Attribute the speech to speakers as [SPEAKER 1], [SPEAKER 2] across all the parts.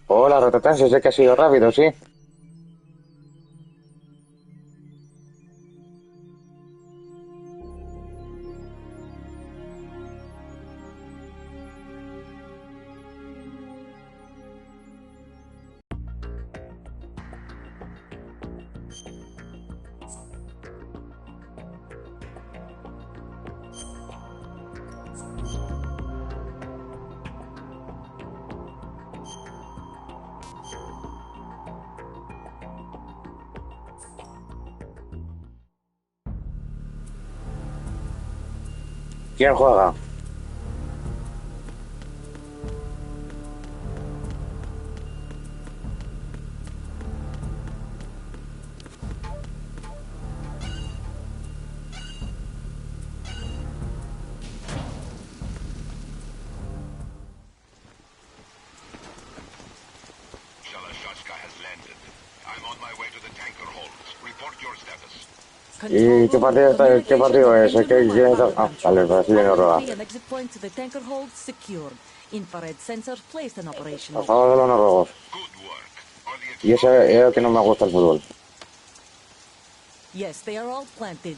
[SPEAKER 1] Hola, Rototansis, sé que ha sido rápido, sí. ¿Quién juega? ¿Y qué partido, qué partido es? ¿Quién está? Ah, vale, el Brasil no roba. Por favor, de los noruegos. Y ese es el que no me gusta el fútbol.
[SPEAKER 2] Yes, they are all planted.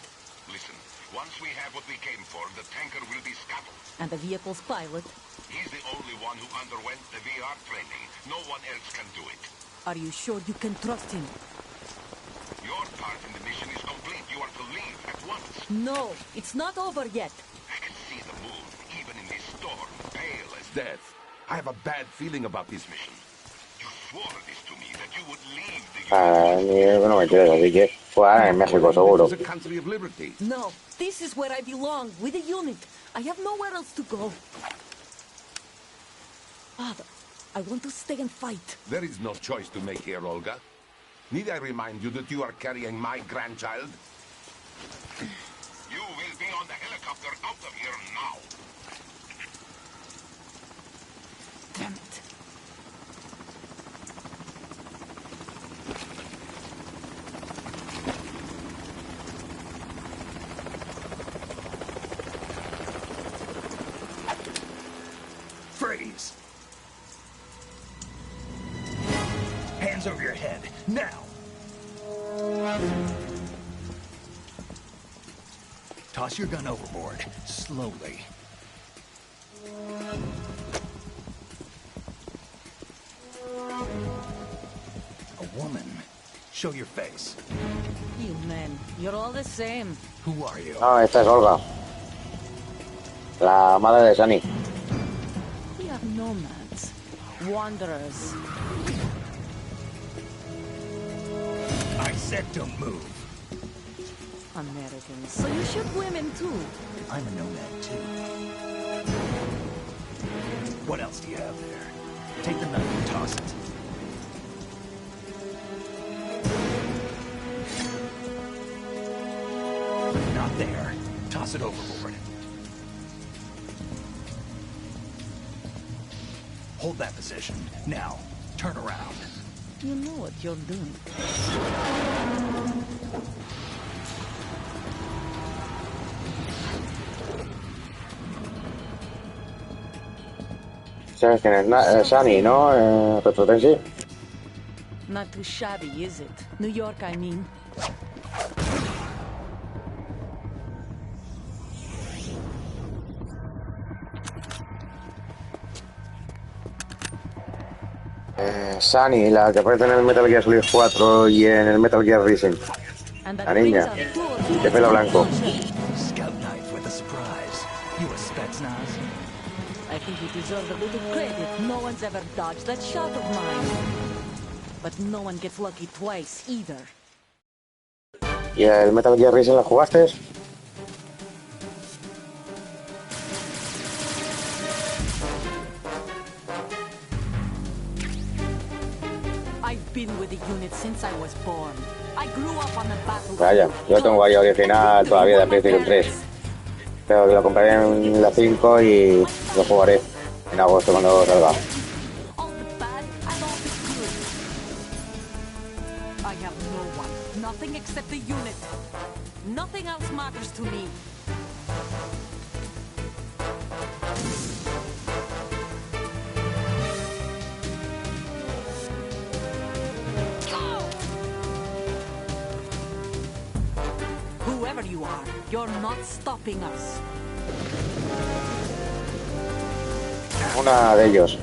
[SPEAKER 2] Listen, once we have what we came for, the tanker will be scuttled. And the vehicle's pilot? He's the only one who underwent the VR training. No one else can do it. Are you sure you can trust him? Your part in the mission is complete. You are to leave at once. No, it's not over yet. I can see the moon, even in this storm, pale as death. I have a bad feeling about this mission. You swore this to me, that you would leave the
[SPEAKER 1] No me interesa, así que jugar en México, seguro.
[SPEAKER 2] No, this is where I belong, with the unit. I have nowhere else to go. Father, I want to stay and fight.
[SPEAKER 3] There is no choice to make here, Olga. Need I remind you that you are carrying my grandchild? You will be on the helicopter out of here now.
[SPEAKER 2] Damn it.
[SPEAKER 4] Freeze! Hands over your head, now! Toss your gun overboard, slowly. A woman. Show your face.
[SPEAKER 2] You men, you're all the same.
[SPEAKER 4] Who are you?
[SPEAKER 1] No, esta es Olga. La madre de Sunny.
[SPEAKER 2] We are nomads, wanderers.
[SPEAKER 4] I said don't move.
[SPEAKER 2] Americans, so you shoot women too.
[SPEAKER 4] I'm a nomad too. What else do you have there? Take the knife and toss it. Not there. Toss it overboard. Hold that position. Now, turn around.
[SPEAKER 2] You know what you're doing.
[SPEAKER 1] ¿Sabes quién es? Sunny, ¿no? Retrotensi.
[SPEAKER 2] Not too shabby, is it? New York, I mean.
[SPEAKER 1] Sunny, la que aparece en el Metal Gear Solid 4 y en el Metal Gear Rising. La niña, de pelo blanco.
[SPEAKER 4] Scout knife with a surprise. You a Spetsnaz?
[SPEAKER 2] I think you deserve a little credit. No one's ever dodged that shot of mine. But no one gets lucky twice, either.
[SPEAKER 1] ¿Y el Metal Gear Rising la jugaste?
[SPEAKER 2] I've been with the unit since I was born. I grew up on the battlefield.
[SPEAKER 1] Vaya, yo tengo ahí original todavía de PlayStation 3. Pero que lo compraré en la 5 y lo jugaré en agosto cuando salga.
[SPEAKER 2] All the bad and all the good. I have no one, nothing except the unit. Nothing else matters to me. Whoever you are, you're not stopping us.
[SPEAKER 1] Una de ellos.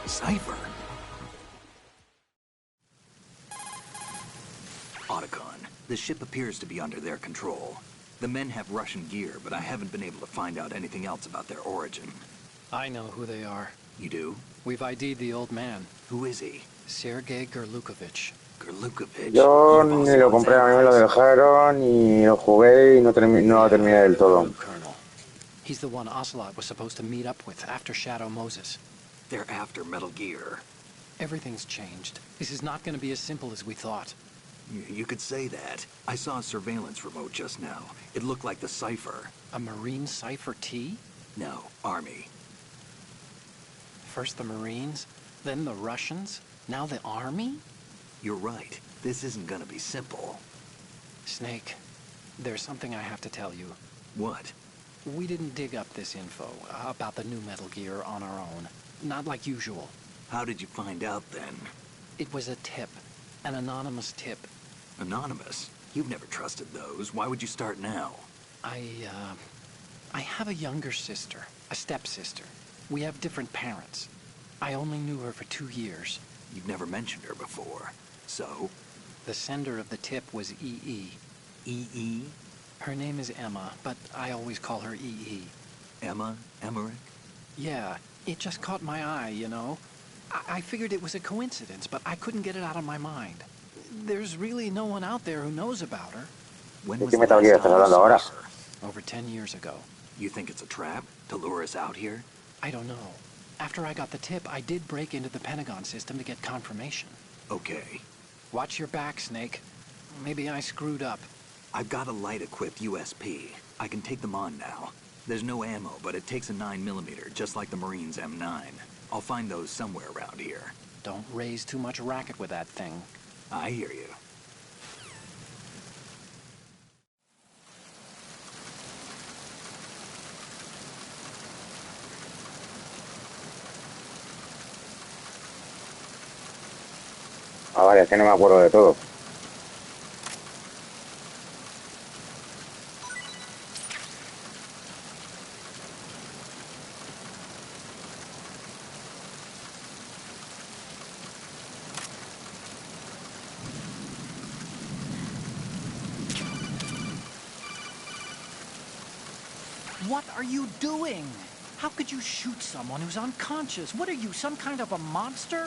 [SPEAKER 4] Cipher. Otacon, the ship appears to be under their control. The men have Russian gear, but I haven't been able to find out anything else about their origin.
[SPEAKER 5] I know who they are.
[SPEAKER 4] You do?
[SPEAKER 5] We've ID'd the old man.
[SPEAKER 4] Who is he?
[SPEAKER 5] Sergei Gerlukovich.
[SPEAKER 4] Gerlukovich.
[SPEAKER 1] Yo ni lo compré, a mí me lo dejaron y lo jugué y no lo terminé del todo.
[SPEAKER 5] Colonel. He's the one Ocelot was supposed to meet up with after Shadow Moses.
[SPEAKER 4] They're after Metal Gear.
[SPEAKER 5] Everything's changed. This is not going to be as simple as we thought.
[SPEAKER 4] You could say that. I saw a surveillance remote just now. It looked like the Cipher.
[SPEAKER 5] A Marine Cipher T?
[SPEAKER 4] No, Army.
[SPEAKER 5] First the Marines, Then the Russians? Now the army?
[SPEAKER 4] You're right. This isn't gonna be simple.
[SPEAKER 5] Snake, there's something I have to tell you.
[SPEAKER 4] What?
[SPEAKER 5] We didn't dig up this info about the new Metal Gear on our own. Not like usual.
[SPEAKER 4] How did you find out then?
[SPEAKER 5] It was a tip. An anonymous tip.
[SPEAKER 4] Anonymous? You've never trusted those. Why would you start now?
[SPEAKER 5] I have a younger sister, a stepsister. We have different parents. I only knew her for 2 years.
[SPEAKER 4] You've never mentioned her before. So?
[SPEAKER 5] The sender of the tip was EE.
[SPEAKER 4] EE?
[SPEAKER 5] Her name is Emma, but I always call her EE.
[SPEAKER 4] Emma? Emmerich?
[SPEAKER 5] Yeah, it just caught my eye, you know? I figured it was a coincidence, but I couldn't get it out of my mind. There's really no one out there who knows about her.
[SPEAKER 4] When
[SPEAKER 1] ¿De
[SPEAKER 4] was
[SPEAKER 1] qué
[SPEAKER 4] the
[SPEAKER 1] Metal Gear
[SPEAKER 4] last
[SPEAKER 1] estás
[SPEAKER 4] time you
[SPEAKER 1] hablando
[SPEAKER 4] saw
[SPEAKER 1] ahora?
[SPEAKER 4] her?
[SPEAKER 5] Over 10 years ago.
[SPEAKER 4] You think it's a trap? To lure us out here?
[SPEAKER 5] I don't know. After I got the tip, I did break into the Pentagon system to get confirmation.
[SPEAKER 4] Okay.
[SPEAKER 5] Watch your back, Snake. Maybe I screwed up.
[SPEAKER 4] I've got a light-equipped USP. I can take them on now. There's no ammo, but it takes a 9mm, just like the Marines' M9. I'll find those somewhere around here.
[SPEAKER 5] Don't raise too much racket with that thing.
[SPEAKER 4] I hear you.
[SPEAKER 1] Ah, vale, es que no me acuerdo de todo.
[SPEAKER 5] What are you doing? How could you shoot someone who's unconscious? What are you, some kind of a monster?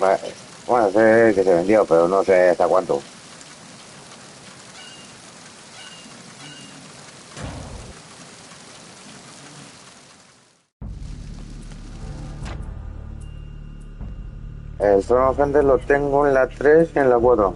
[SPEAKER 1] Vale. Bueno, sé que se vendió, pero no sé hasta cuánto. El Throne Offender lo tengo en la 3 y en la 4.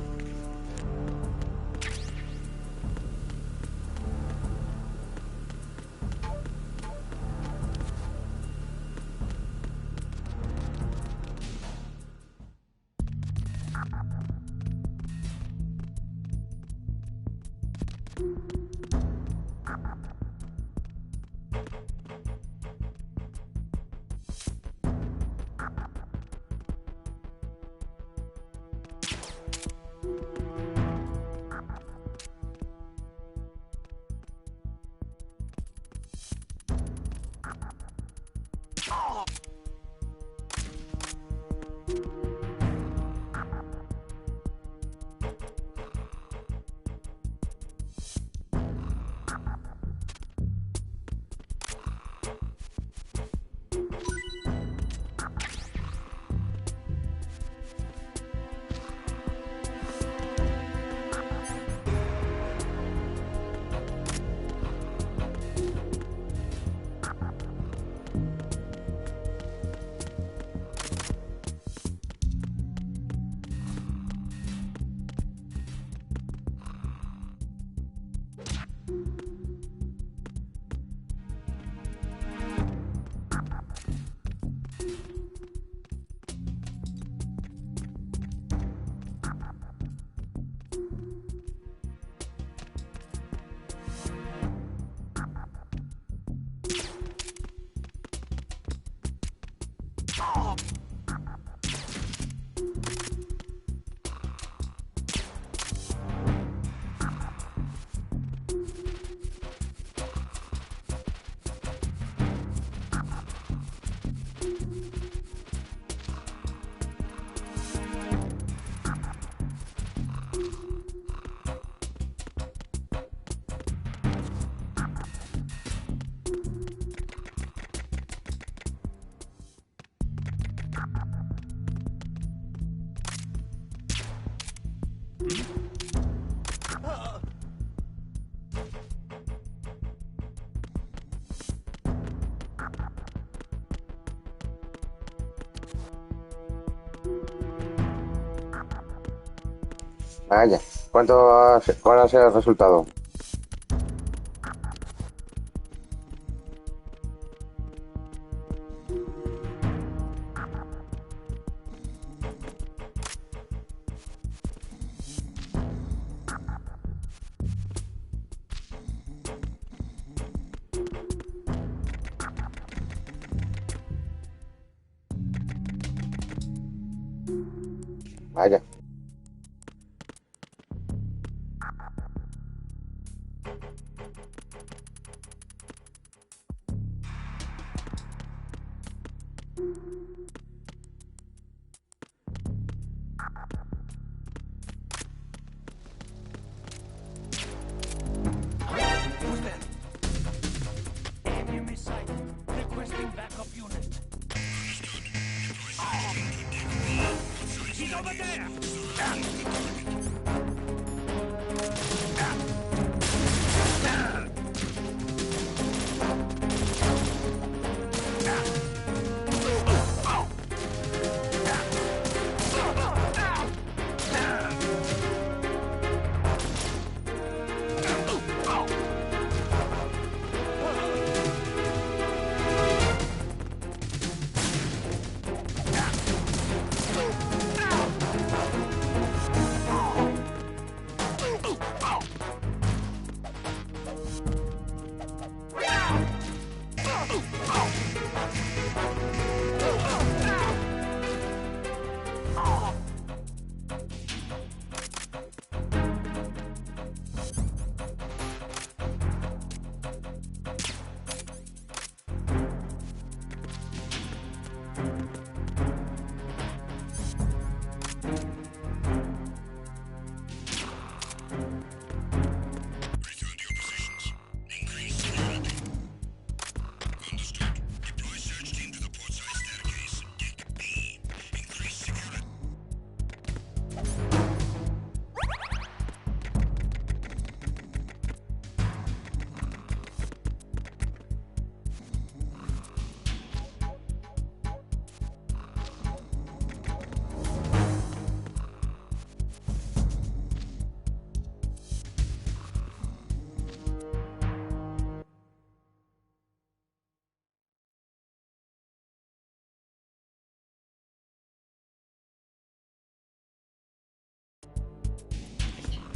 [SPEAKER 1] Vaya, ¿cuál va a ser el resultado? Vaya.
[SPEAKER 2] Enemy sight. Requesting backup unit. He's over there!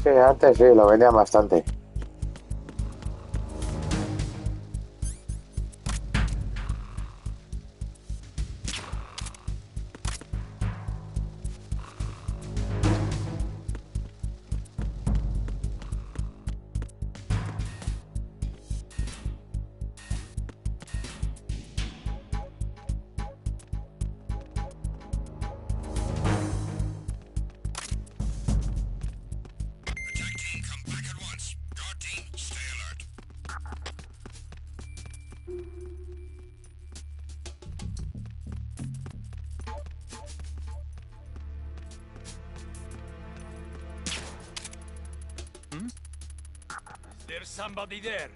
[SPEAKER 1] Sí, antes sí, lo vendían bastante.
[SPEAKER 6] There's somebody there.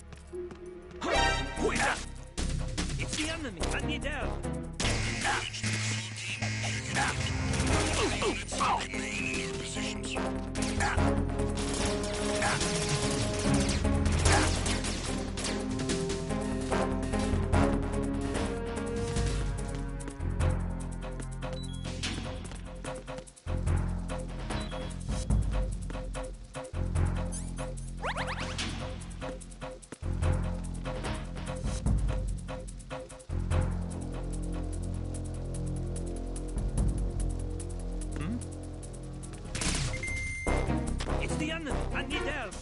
[SPEAKER 6] It's the enemy. I need help. It's the enemy. I need help.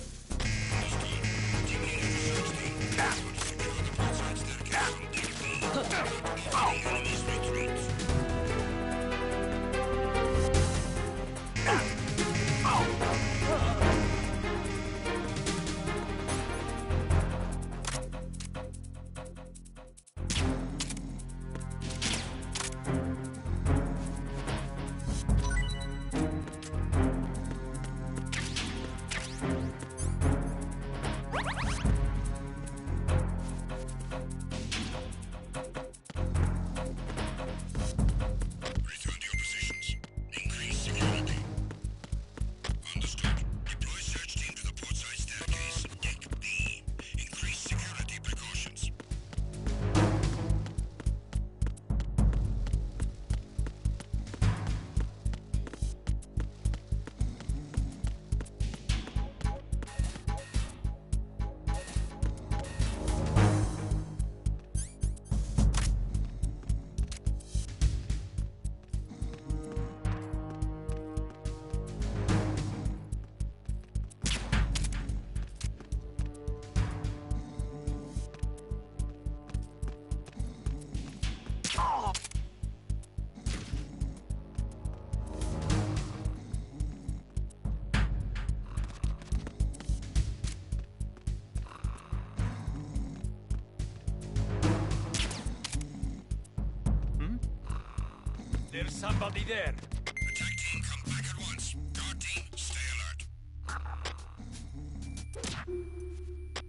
[SPEAKER 6] There's somebody there.
[SPEAKER 7] Attack team, come back at once. Guard team, stay alert.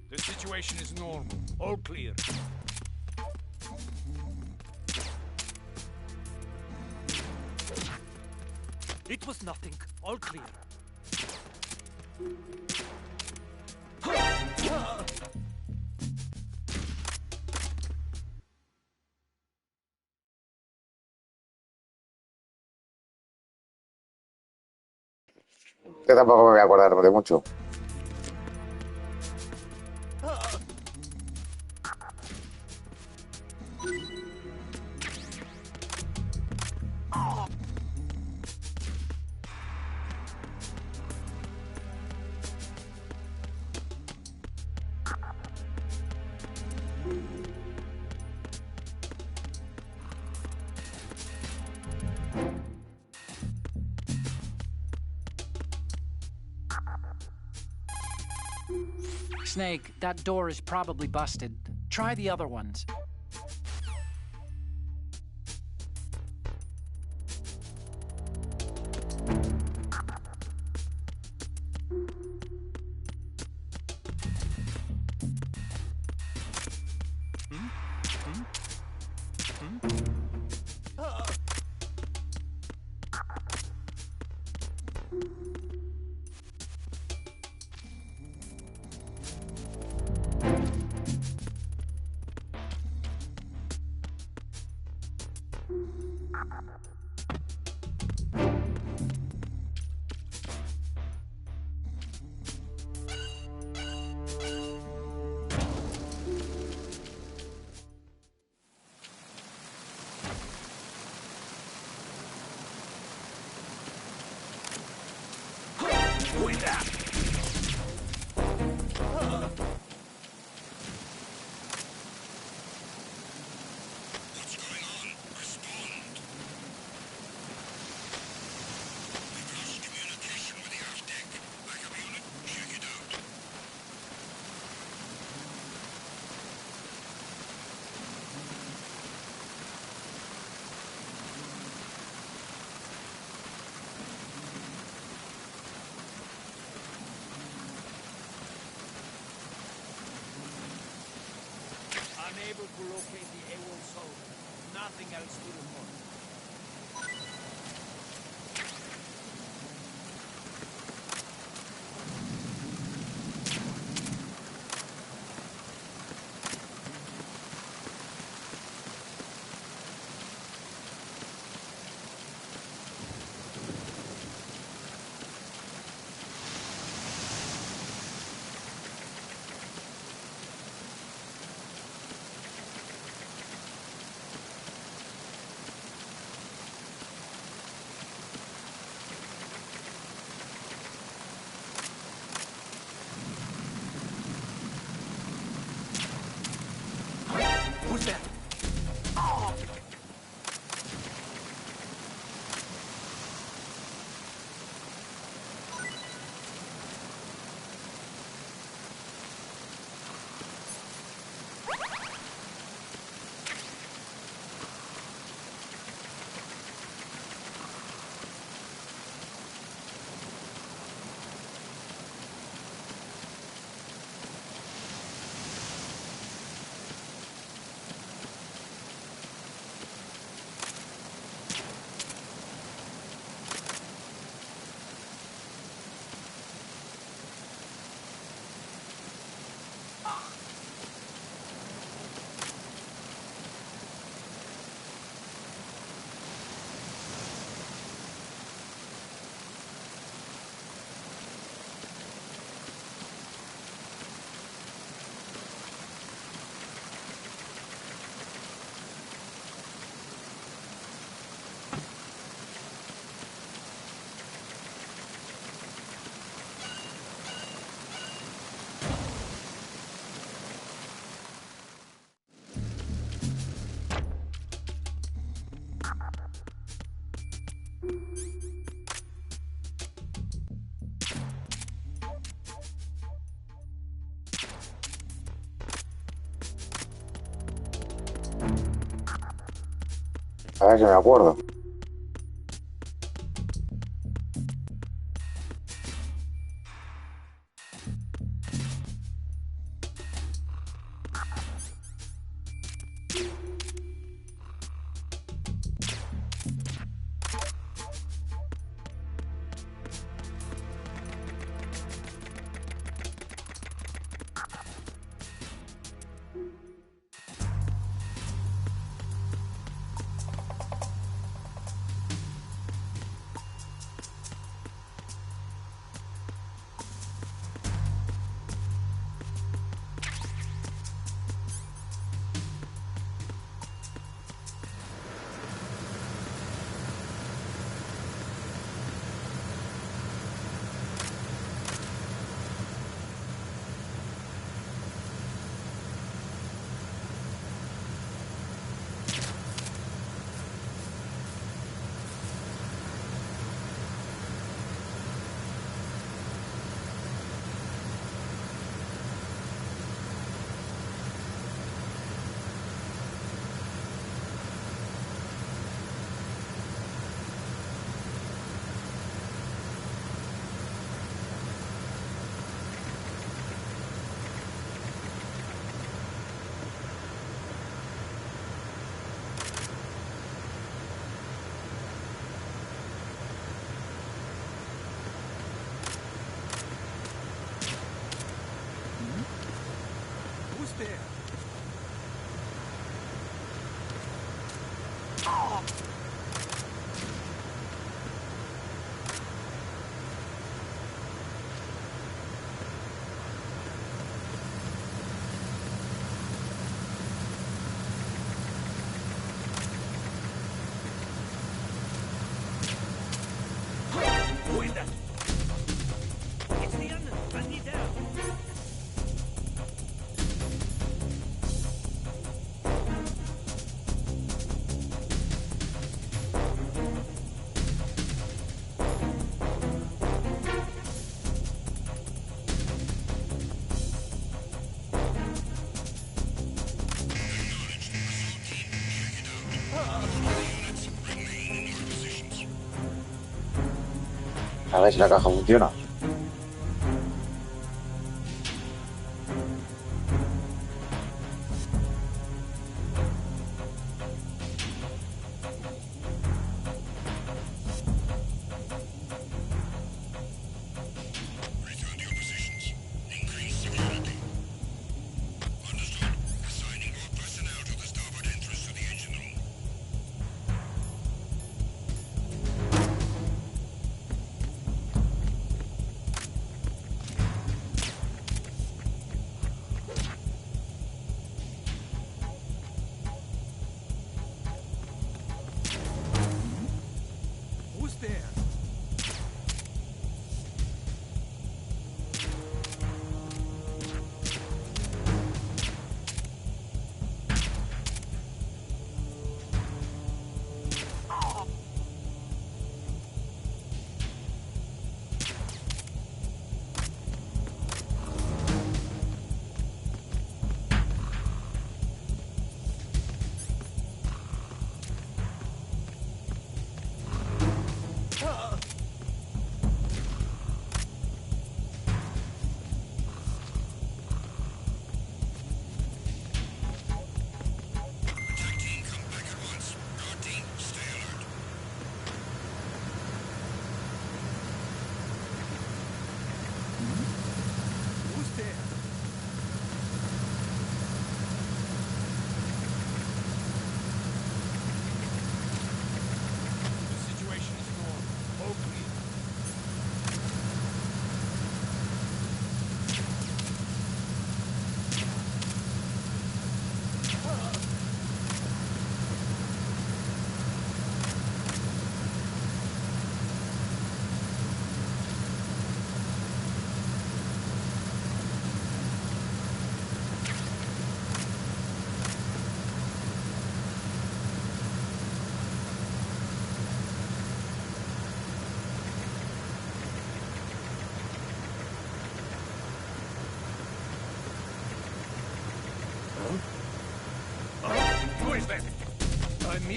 [SPEAKER 6] The situation is normal. All clear. It was nothing. All clear.
[SPEAKER 1] Que tampoco me voy a acordar de mucho.
[SPEAKER 5] Snake, that door is probably busted. Try the other ones.
[SPEAKER 7] What's going on? Respond. We've lost communication with the aft deck. Backup unit, check it out.
[SPEAKER 6] locate the AWOL soldier. Nothing else to report.
[SPEAKER 5] Who's that?
[SPEAKER 1] A ver si me acuerdo.
[SPEAKER 5] Who's there?
[SPEAKER 6] Who is that? It's the enemy. I need help.
[SPEAKER 1] A ver si la caja funciona.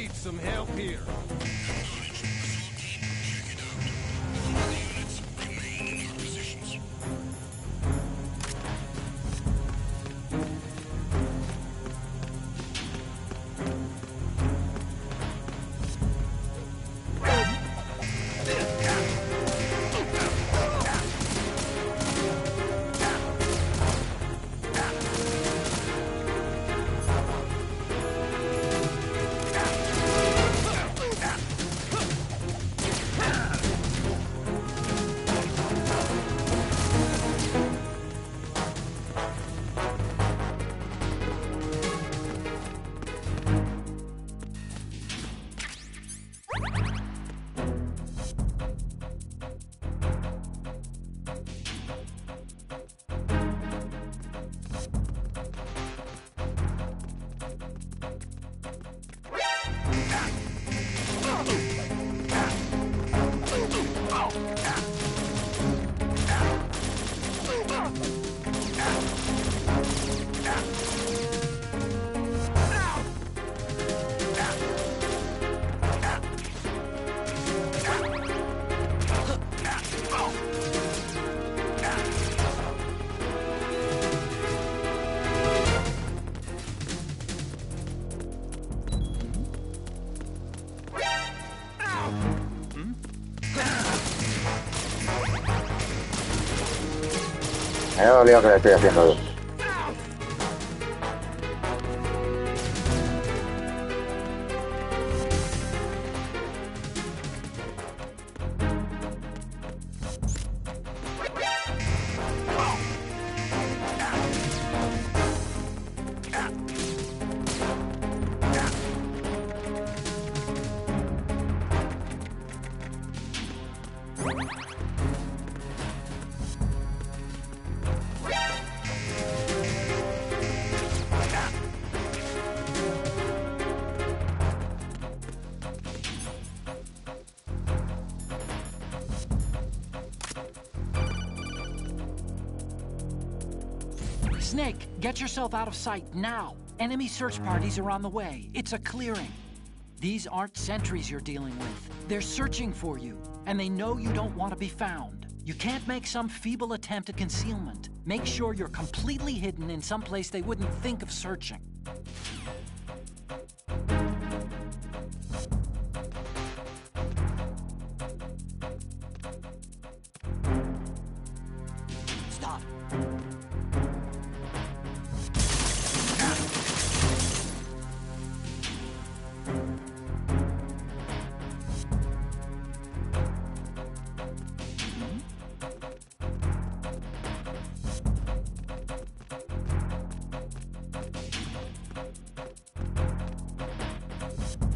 [SPEAKER 6] need some help here.
[SPEAKER 1] Me ha dolido que le estoy haciendo.
[SPEAKER 5] Snake, get yourself out of sight now. Enemy search parties are on the way. It's a clearing. These aren't sentries you're dealing with. They're searching for you, and they know you don't want to be found. You can't make some feeble attempt at concealment. Make sure you're completely hidden in some place they wouldn't think of searching.
[SPEAKER 6] Stop.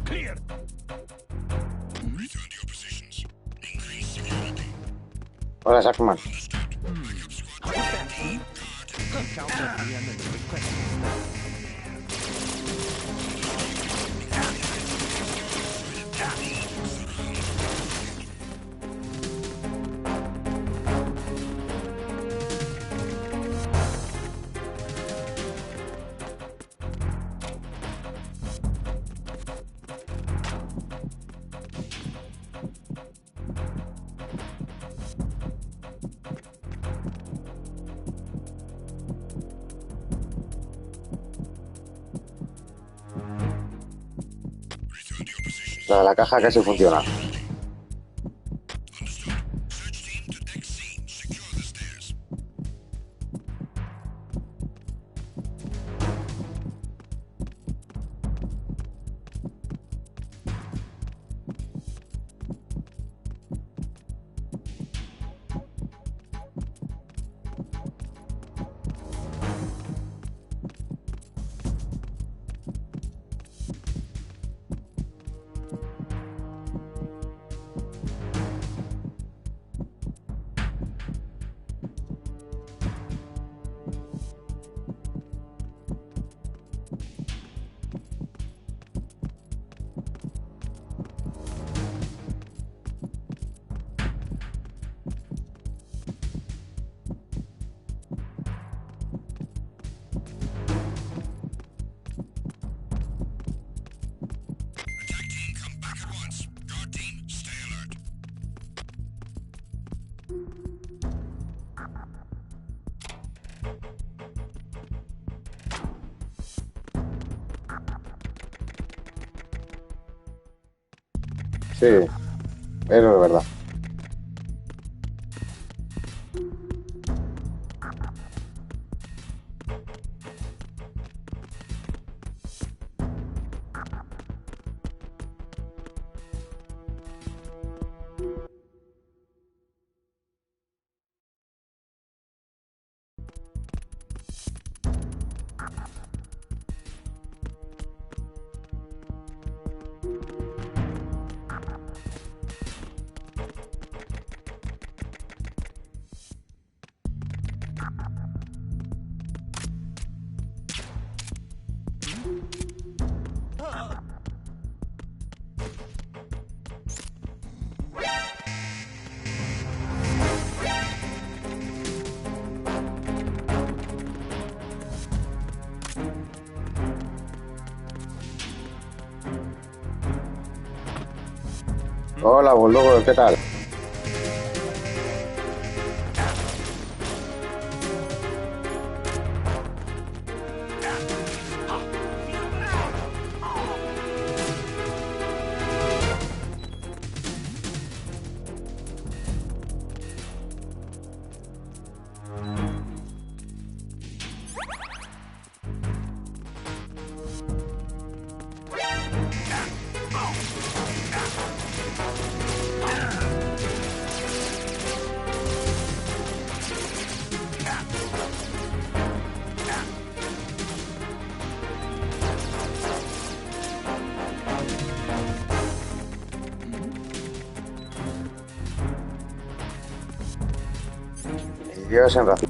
[SPEAKER 6] Clear.
[SPEAKER 7] Return to your positions. Increase security.
[SPEAKER 1] Hola, Sackman.
[SPEAKER 6] Count up the enemy request.
[SPEAKER 7] Return to your positions.
[SPEAKER 1] La caja casi funciona.
[SPEAKER 7] Understood. Search team to deck C. Secure the stairs.
[SPEAKER 1] Sí, eso es verdad. Hola, boludo, ¿qué tal? Dios en razón.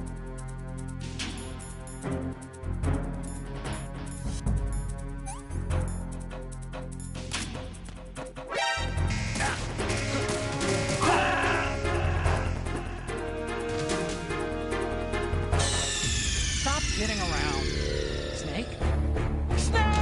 [SPEAKER 5] Stop kidding around. Snake? Snake!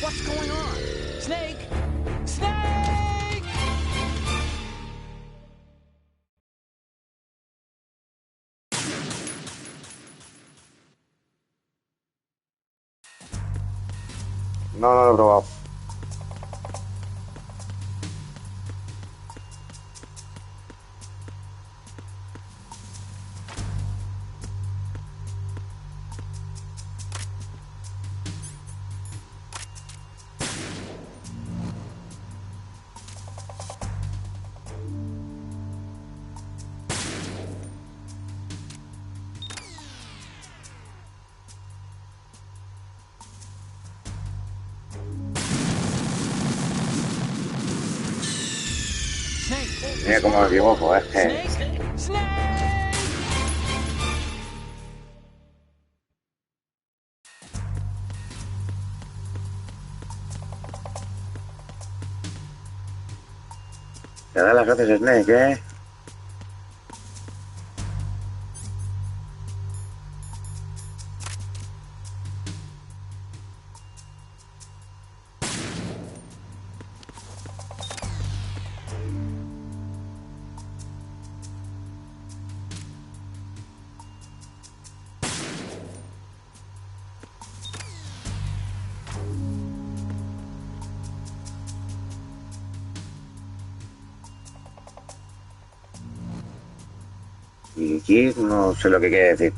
[SPEAKER 5] What's going on? Snake! Snake!
[SPEAKER 1] No, no lo he probado. Mira cómo me equivoco,
[SPEAKER 5] Snake! Snake!
[SPEAKER 1] Te da las gracias, Snake, Y aquí no sé lo que quiere decir.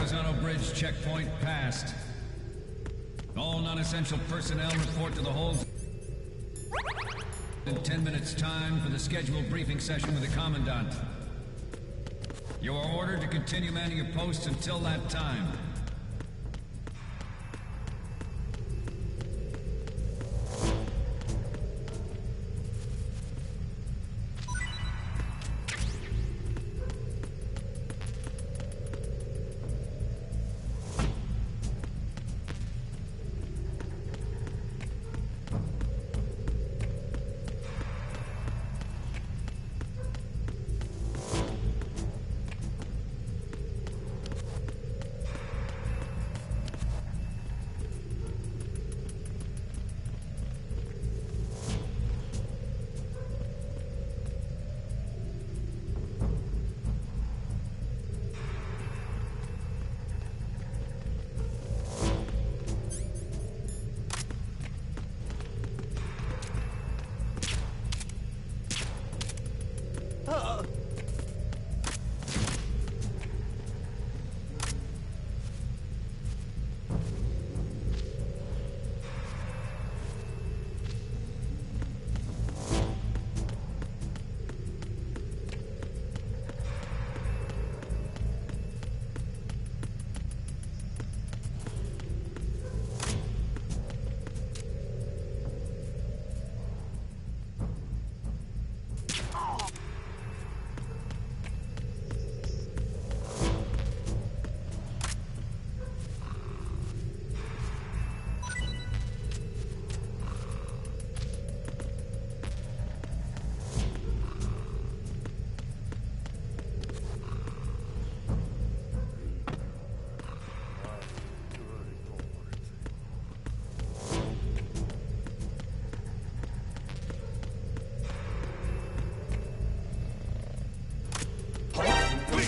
[SPEAKER 8] Arizona Bridge checkpoint passed. All non-essential personnel report to the holds in 10 minutes time for the scheduled briefing session with the Commandant. You are ordered to continue manning your posts until that time.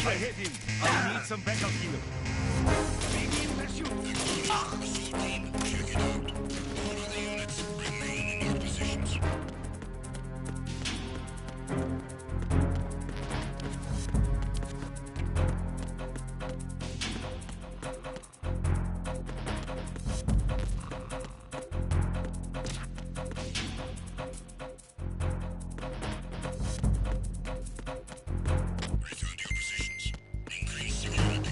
[SPEAKER 6] I hit him. I need some backup here. Begin pursuit.
[SPEAKER 7] Assault team, check it out. All other units, remain in your positions. Return to your positions. Increase security.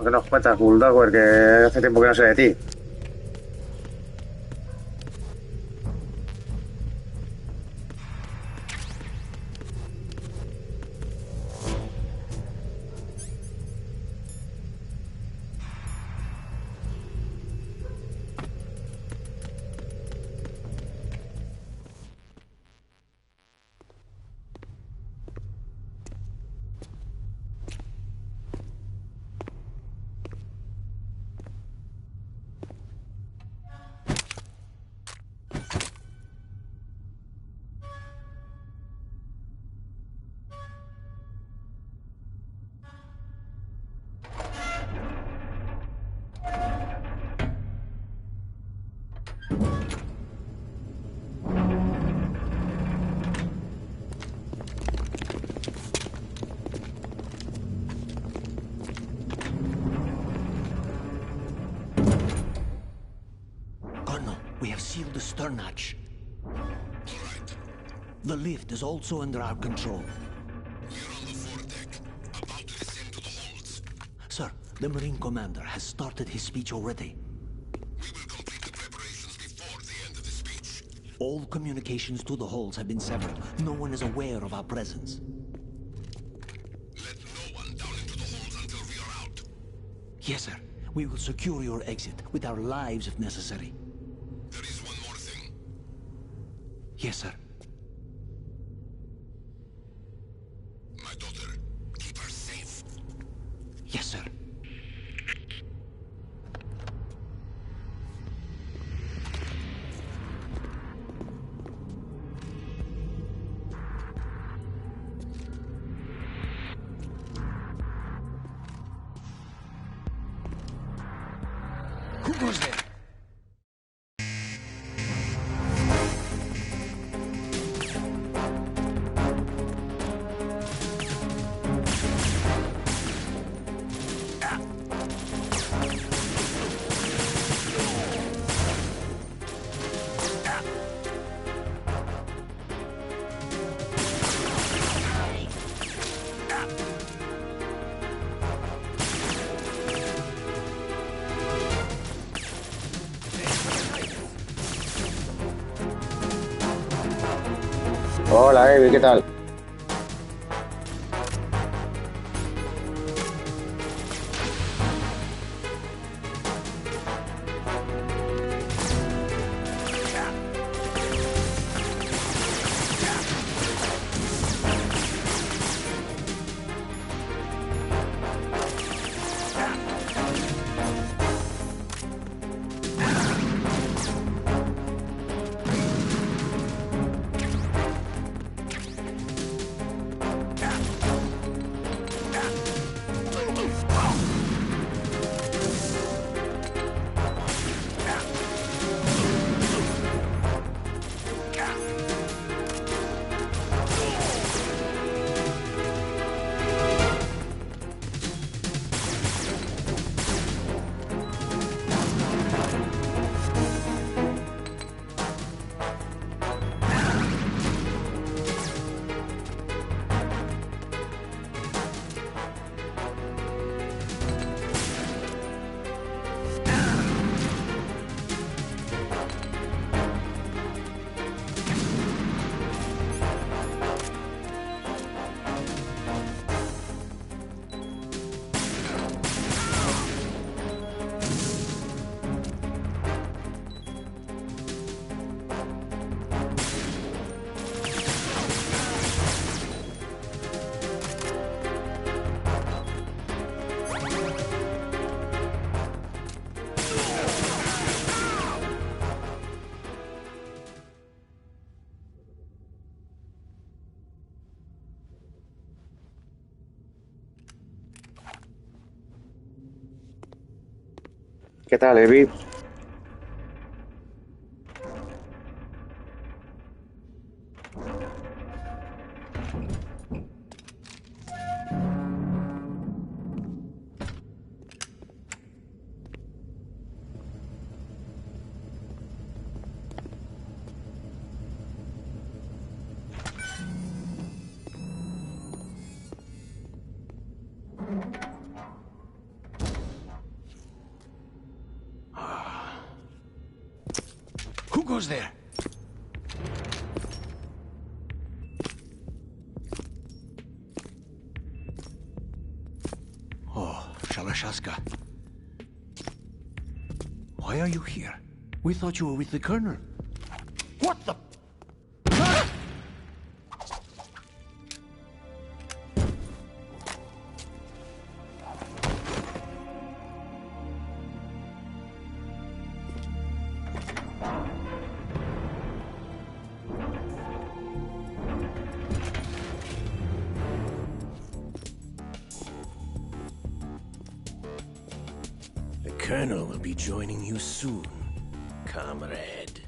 [SPEAKER 1] ¿Qué nos cuentas, Bulldog? Que hace tiempo que no sé de ti.
[SPEAKER 9] We have sealed the stern hatch. The lift is also under our control.
[SPEAKER 7] We're on the foredeck, about to descend to the holds.
[SPEAKER 9] Sir, the Marine Commander has started his speech already.
[SPEAKER 7] We will complete the preparations before the end of the speech.
[SPEAKER 9] All communications to the holds have been severed. No one is aware of our presence.
[SPEAKER 7] Let no one down into the holds until we are out.
[SPEAKER 9] Yes, sir. We will secure your exit, with our lives if necessary.
[SPEAKER 7] There is one more thing.
[SPEAKER 9] Yes, sir.
[SPEAKER 7] My daughter, keep her safe.
[SPEAKER 9] Yes, sir.
[SPEAKER 5] Who goes there?
[SPEAKER 1] Hola, Evi, ¿qué tal? ¿Qué tal, Evi?
[SPEAKER 10] goes there? Oh, Shalashaska. Why are you here? We thought you were with the Colonel. What the...
[SPEAKER 11] The Colonel will be joining you soon, comrade.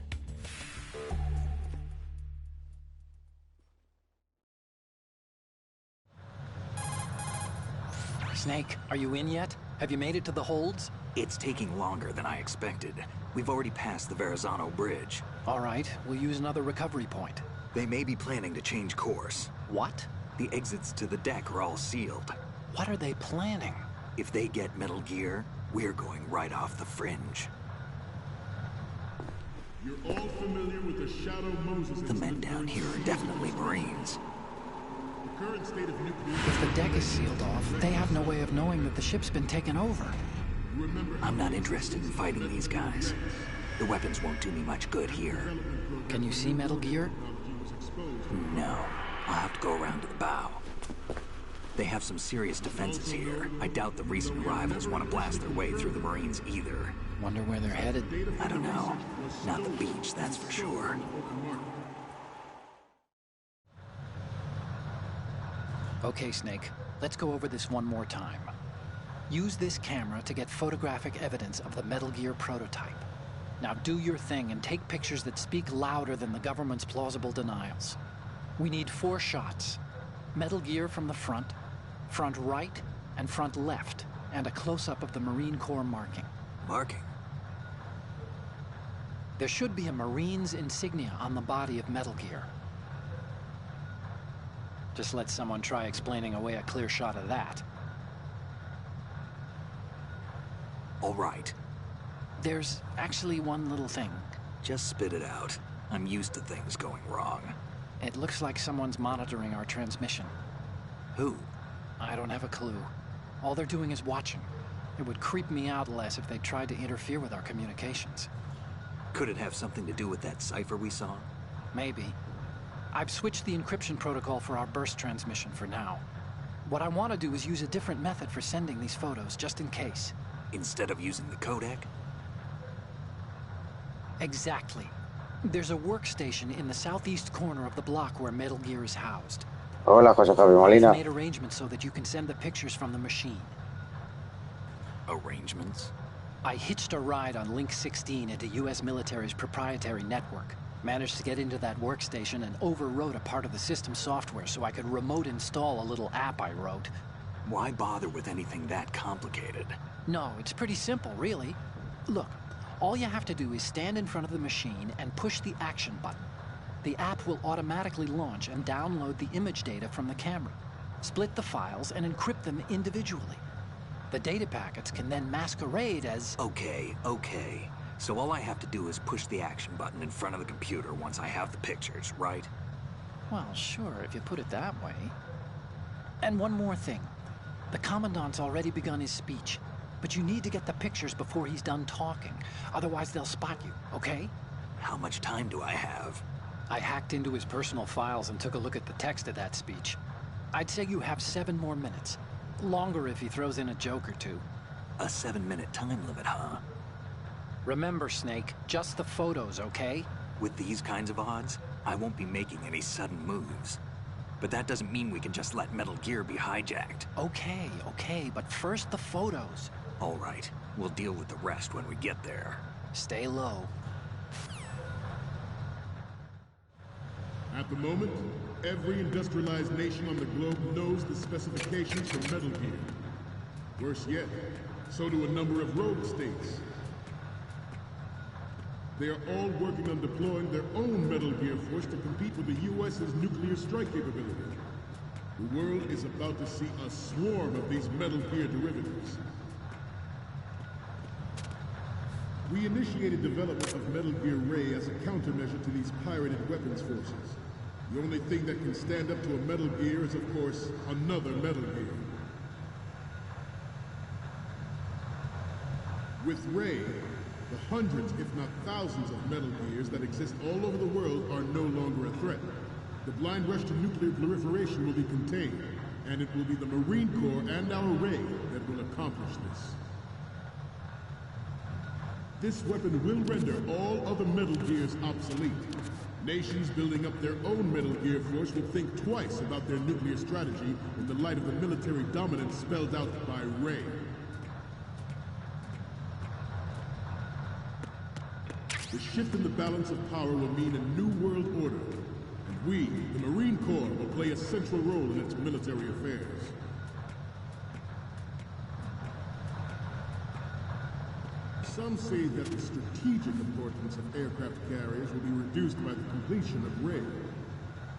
[SPEAKER 5] Snake, are you in yet? Have you made it to the holds?
[SPEAKER 4] It's taking longer than I expected. We've already passed the Verrazano Bridge.
[SPEAKER 5] All right, we'll use another recovery point.
[SPEAKER 4] They may be planning to change course.
[SPEAKER 5] What?
[SPEAKER 4] The exits to the deck are all sealed.
[SPEAKER 5] What are they planning?
[SPEAKER 4] If they get Metal Gear, we're going right off the fringe.
[SPEAKER 12] You're all familiar with the Shadow Moses.
[SPEAKER 4] The men down here are definitely Marines.
[SPEAKER 12] The current state of nuclear...
[SPEAKER 5] If the deck is sealed off, they have no way of knowing that the ship's been taken over.
[SPEAKER 4] I'm not interested in fighting these guys. The weapons won't do me much good here.
[SPEAKER 5] Can you see Metal Gear?
[SPEAKER 4] No. I'll have to go around to the bow. They have some serious defenses here. I doubt the recent arrivals want to blast their way through the Marines either.
[SPEAKER 5] Wonder where they're headed?
[SPEAKER 4] I don't know. Not the beach, that's for sure.
[SPEAKER 5] Okay, Snake. Let's go over this one more time. Use this camera to get photographic evidence of the Metal Gear prototype. Now do your thing and take pictures that speak louder than the government's plausible denials. We need 4 shots. Metal Gear from the front right, and front left, and a close-up of the Marine Corps marking.
[SPEAKER 4] Marking?
[SPEAKER 5] There should be a Marine's insignia on the body of Metal Gear. Just let someone try explaining away a clear shot of that.
[SPEAKER 4] All right.
[SPEAKER 5] There's actually one little thing.
[SPEAKER 4] Just spit it out. I'm used to things going wrong.
[SPEAKER 5] It looks like someone's monitoring our transmission.
[SPEAKER 4] Who?
[SPEAKER 5] I don't have a clue. All they're doing is watching. It would creep me out less if they tried to interfere with our communications.
[SPEAKER 4] Could it have something to do with that cipher we saw?
[SPEAKER 5] Maybe. I've switched the encryption protocol for our burst transmission for now. What I want to do is use a different method for sending these photos, just in case.
[SPEAKER 4] Instead of using the codec?
[SPEAKER 5] Exactly. There's a workstation in the southeast corner of the block where Metal Gear is housed.
[SPEAKER 1] Hola, José Javier Molina.
[SPEAKER 5] I've made arrangements so that you can send the pictures from the machine.
[SPEAKER 4] Arrangements?
[SPEAKER 5] I hitched a ride on Link 16 into U.S. military's proprietary network. Managed to get into that workstation and overwrote a part of the system software so I could remote install a little app I wrote.
[SPEAKER 4] Why bother with anything that complicated?
[SPEAKER 5] No, it's pretty simple, really. Look, all you have to do is stand in front of the machine and push the action button. The app will automatically launch and download the image data from the camera, split the files, and encrypt them individually. The data packets can then masquerade as...
[SPEAKER 4] Okay. So all I have to do is push the action button in front of the computer once I have the pictures, right?
[SPEAKER 5] Well, sure, if you put it that way. And one more thing. The Commandant's already begun his speech, but you need to get the pictures before he's done talking. Otherwise, they'll spot you, okay?
[SPEAKER 4] How much time do I have?
[SPEAKER 5] I hacked into his personal files and took a look at the text of that speech. I'd say you have 7 more minutes. Longer if he throws in a joke or two.
[SPEAKER 4] A 7-minute time limit, huh?
[SPEAKER 5] Remember, Snake, just the photos, okay?
[SPEAKER 4] With these kinds of odds, I won't be making any sudden moves. But that doesn't mean we can just let Metal Gear be hijacked.
[SPEAKER 5] Okay, but first the photos.
[SPEAKER 4] All right, we'll deal with the rest when we get there.
[SPEAKER 5] Stay low.
[SPEAKER 12] At the moment, every industrialized nation on the globe knows the specifications for Metal Gear. Worse yet, so do a number of rogue states. They are all working on deploying their own Metal Gear force to compete with the U.S.'s nuclear strike capability. The world is about to see a swarm of these Metal Gear derivatives. We initiated development of Metal Gear Ray as a countermeasure to these pirated weapons forces. The only thing that can stand up to a Metal Gear is, of course, another Metal Gear. With Ray, the hundreds, if not thousands, of Metal Gears that exist all over the world are no longer a threat. The blind rush to nuclear proliferation will be contained, and it will be the Marine Corps and our Ray that will accomplish this. This weapon will render all other Metal Gears obsolete. Nations building up their own Metal Gear force will think twice about their nuclear strategy in the light of the military dominance spelled out by Ray. The shift in the balance of power will mean a new world order, and we, the Marine Corps, will play a central role in its military affairs. Some say that the strategic importance of aircraft carriers will be reduced by the completion of Ray.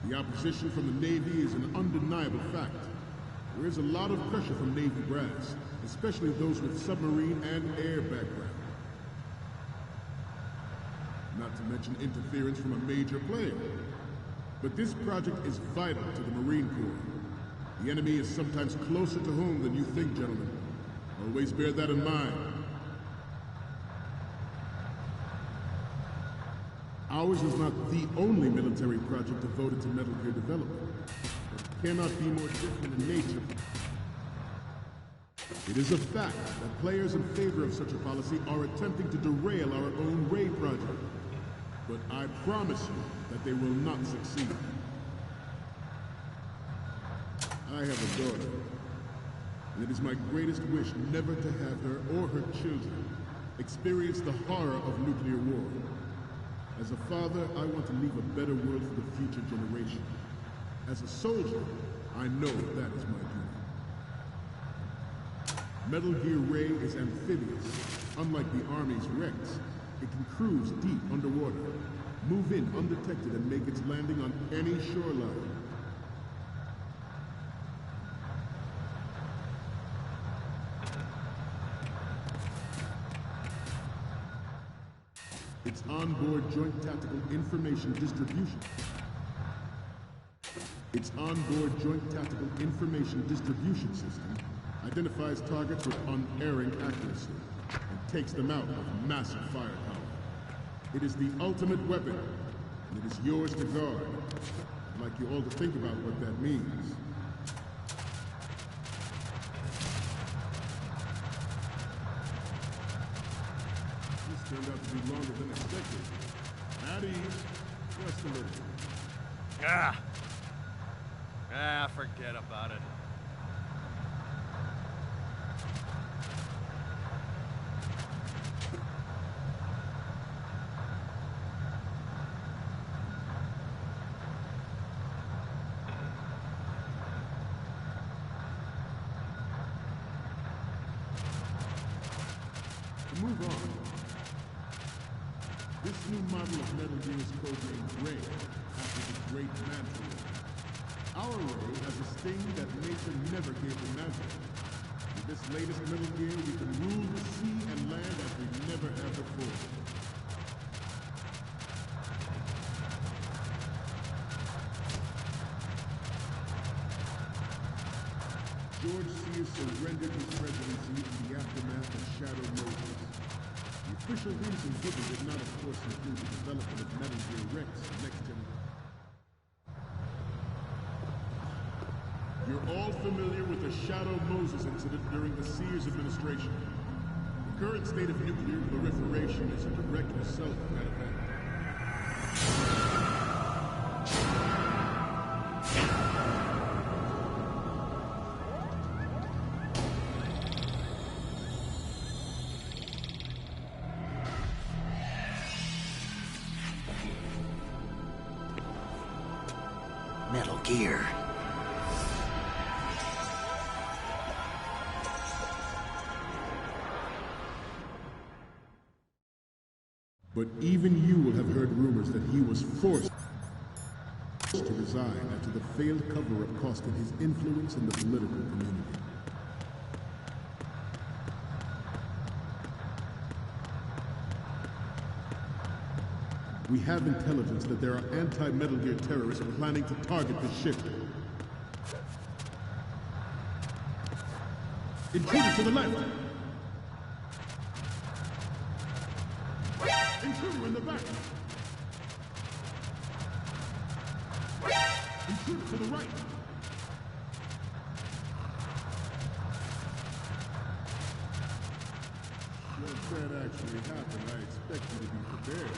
[SPEAKER 12] The opposition from the Navy is an undeniable fact. There is a lot of pressure from Navy brass, especially those with submarine and air background. Not to mention interference from a major player. But this project is vital to the Marine Corps. The enemy is sometimes closer to home than you think, gentlemen. Always bear that in mind. Ours is not the only military project devoted to Metal Gear development. It cannot be more different in nature. It is a fact that players in favor of such a policy are attempting to derail our own Ray project. But I promise you that they will not succeed. I have a daughter, and it is my greatest wish never to have her or her children experience the horror of nuclear war. As a father, I want to leave a better world for the future generation. As a soldier, I know that is my duty. Metal Gear Ray is amphibious. Unlike the Army's Rex, it can cruise deep underwater, move in undetected, and make its landing on any shoreline. Its onboard Joint Tactical Information Distribution. Its onboard Joint Tactical Information Distribution system identifies targets with unerring accuracy and takes them out with massive firepower. It is the ultimate weapon, and it is yours to guard. I'd like you all to think about what that means. This turned out to be longer than expected. At ease, rest a little.
[SPEAKER 13] Forget about it.
[SPEAKER 12] To move on, this new model of Metal Gear is codenamed Ray, after the great mantle. Our Ray has a sting that nature never gave the magic. With this latest Metal Gear, we can rule the sea and land as we never have before. George Sears surrendered his presidency in the aftermath of Shadow Moses. The official reason given did not, of course, include the development of Metal Gear Rex next generation. You're all familiar with the Shadow Moses incident during the Sears administration. The current state of nuclear proliferation is a direct result of that event.
[SPEAKER 9] Metal Gear.
[SPEAKER 12] But even you will have heard rumors that he was forced to resign after the failed cover-up costed his influence in the political community. We have intelligence that there are anti-Metal Gear terrorists planning to target the ship. Intruder to the left! Intruder in the back! Intruder to the right! If that actually happened, I expect you to be prepared.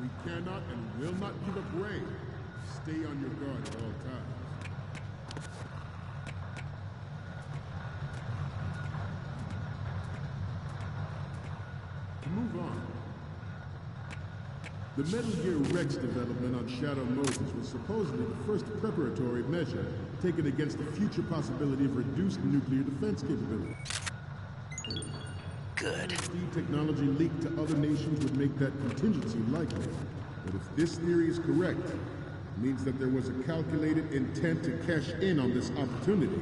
[SPEAKER 12] We cannot and will not give up Ray. Stay on your guard at all times. To move on. The Metal Gear Rex development on Shadow Moses was supposedly the first preparatory measure taken against the future possibility of reduced nuclear defense capability.
[SPEAKER 11] Good.
[SPEAKER 12] Speed technology leaked to other nations would make that contingency likely. But if this theory is correct, it means that there was a calculated intent to cash in on this opportunity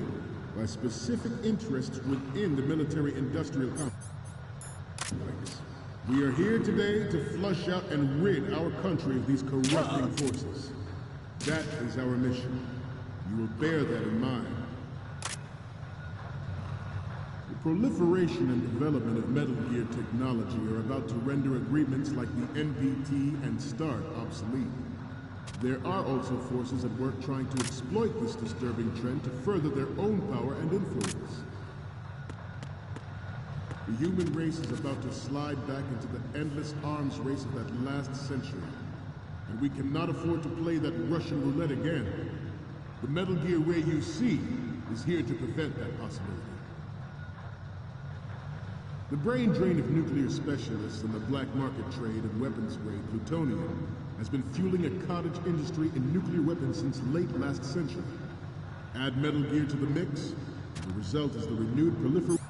[SPEAKER 12] by specific interests within the military-industrial complex. We are here today to flush out and rid our country of these corrupting forces. That is our mission. You will bear that in mind. The proliferation and development of Metal Gear technology are about to render agreements like the NPT and START obsolete. There are also forces at work trying to exploit this disturbing trend to further their own power and influence. The human race is about to slide back into the endless arms race of that last century. And we cannot afford to play that Russian roulette again. The Metal Gear Ray you see is here to prevent that possibility. The brain drain of nuclear specialists and the black market trade in weapons grade plutonium has been fueling a cottage industry in nuclear weapons since late last century. Add Metal Gear to the mix, and the result is the renewed proliferation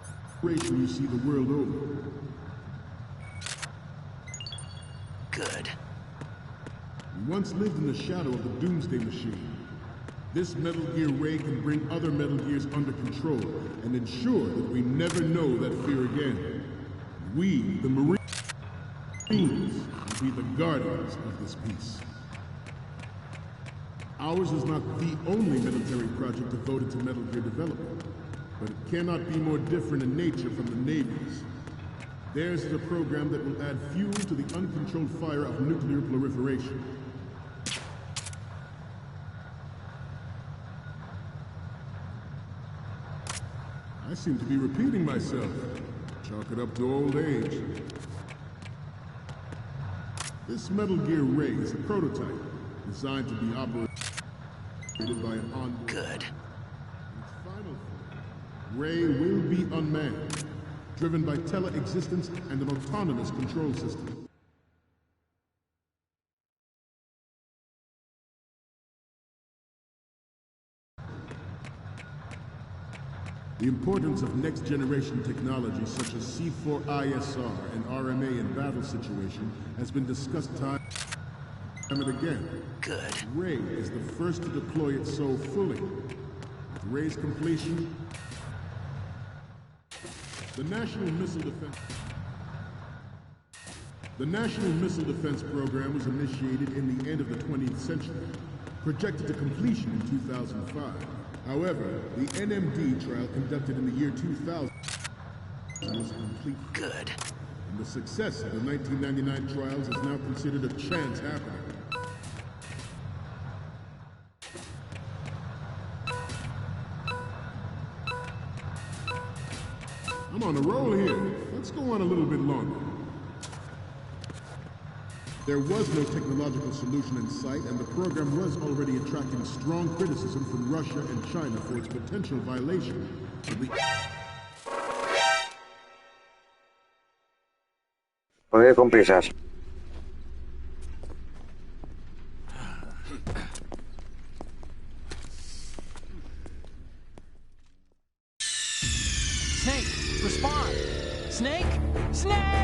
[SPEAKER 12] you see the world over.
[SPEAKER 11] Good.
[SPEAKER 12] We once lived in the shadow of the Doomsday Machine. This Metal Gear Ray can bring other Metal Gears under control and ensure that we never know that fear again. We, the Marines, will be the guardians of this peace. Ours is not the only military project devoted to Metal Gear development, but it cannot be more different in nature from the Navy's. Theirs is a program that will add fuel to the uncontrolled fire of nuclear proliferation. I seem to be repeating myself. Chalk it up to old age. This Metal Gear Ray is a prototype designed to be operated by an onboard.
[SPEAKER 11] Good.
[SPEAKER 12] Its final form, Ray will be unmanned, driven by tele-existence and an autonomous control system. The importance of next-generation technology such as C4ISR and RMA in battle situation has been discussed time and again.
[SPEAKER 11] Good.
[SPEAKER 12] Ray is the first to deploy it so fully. With Ray's completion, the National Missile Defense Program was initiated in the end of the 20th century, projected to completion in 2005. However, the NMD trial conducted in the year 2000 was complete.
[SPEAKER 11] Good.
[SPEAKER 12] And the success of the 1999 trials is now considered a chance happening. I'm on a roll here. Let's go on a little bit longer. There was no technological solution in sight, and the program was already attracting strong criticism from Russia and China for its potential violation of the...
[SPEAKER 1] Joder, con prisas.
[SPEAKER 5] Snake, respond! Snake! Snake!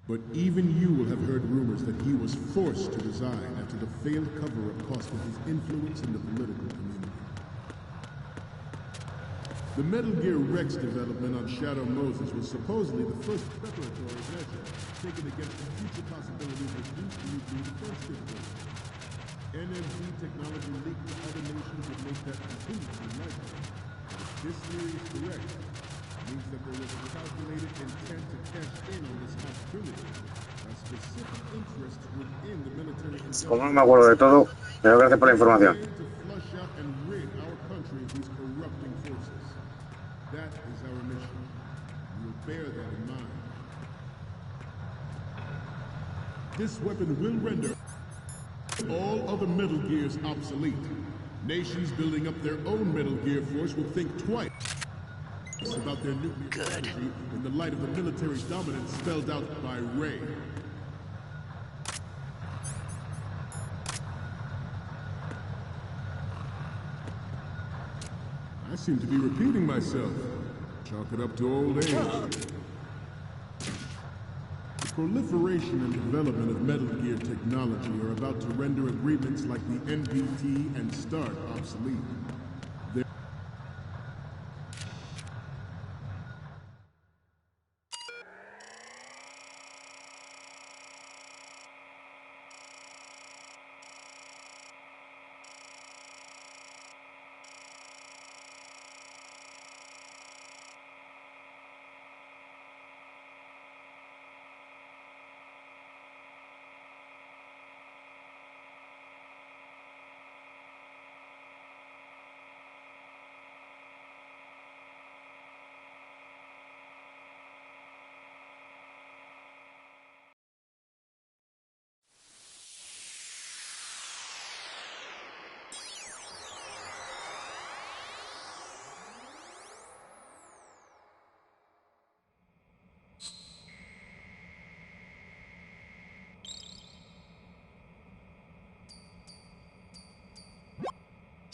[SPEAKER 12] But even you will have heard rumors that he was forced to resign after the failed cover-up cost him his influence in the political community. The Metal Gear Rex development on Shadow Moses was supposedly the first preparatory measure taken against the future possibilities of reduced nuclear defense capability. NMG technology leaked to other nations would make that completely likely. If this theory is correct, it means that there was a calculated intent to cash in on this opportunity by specific interests within the military.
[SPEAKER 1] Como no me acuerdo de todo, pero gracias por la información.
[SPEAKER 12] To flush out and rid our country of these corrupting forces. That is our mission. We will bear that in mind. This weapon will render all other Metal Gears obsolete. Nations building up their own Metal Gear force will think twice about their nuclear strategy in the light of the military dominance spelled out by Ray. I seem to be repeating myself. Chalk it up to old age. The proliferation and development of Metal Gear technology are about to render agreements like the NPT and START obsolete.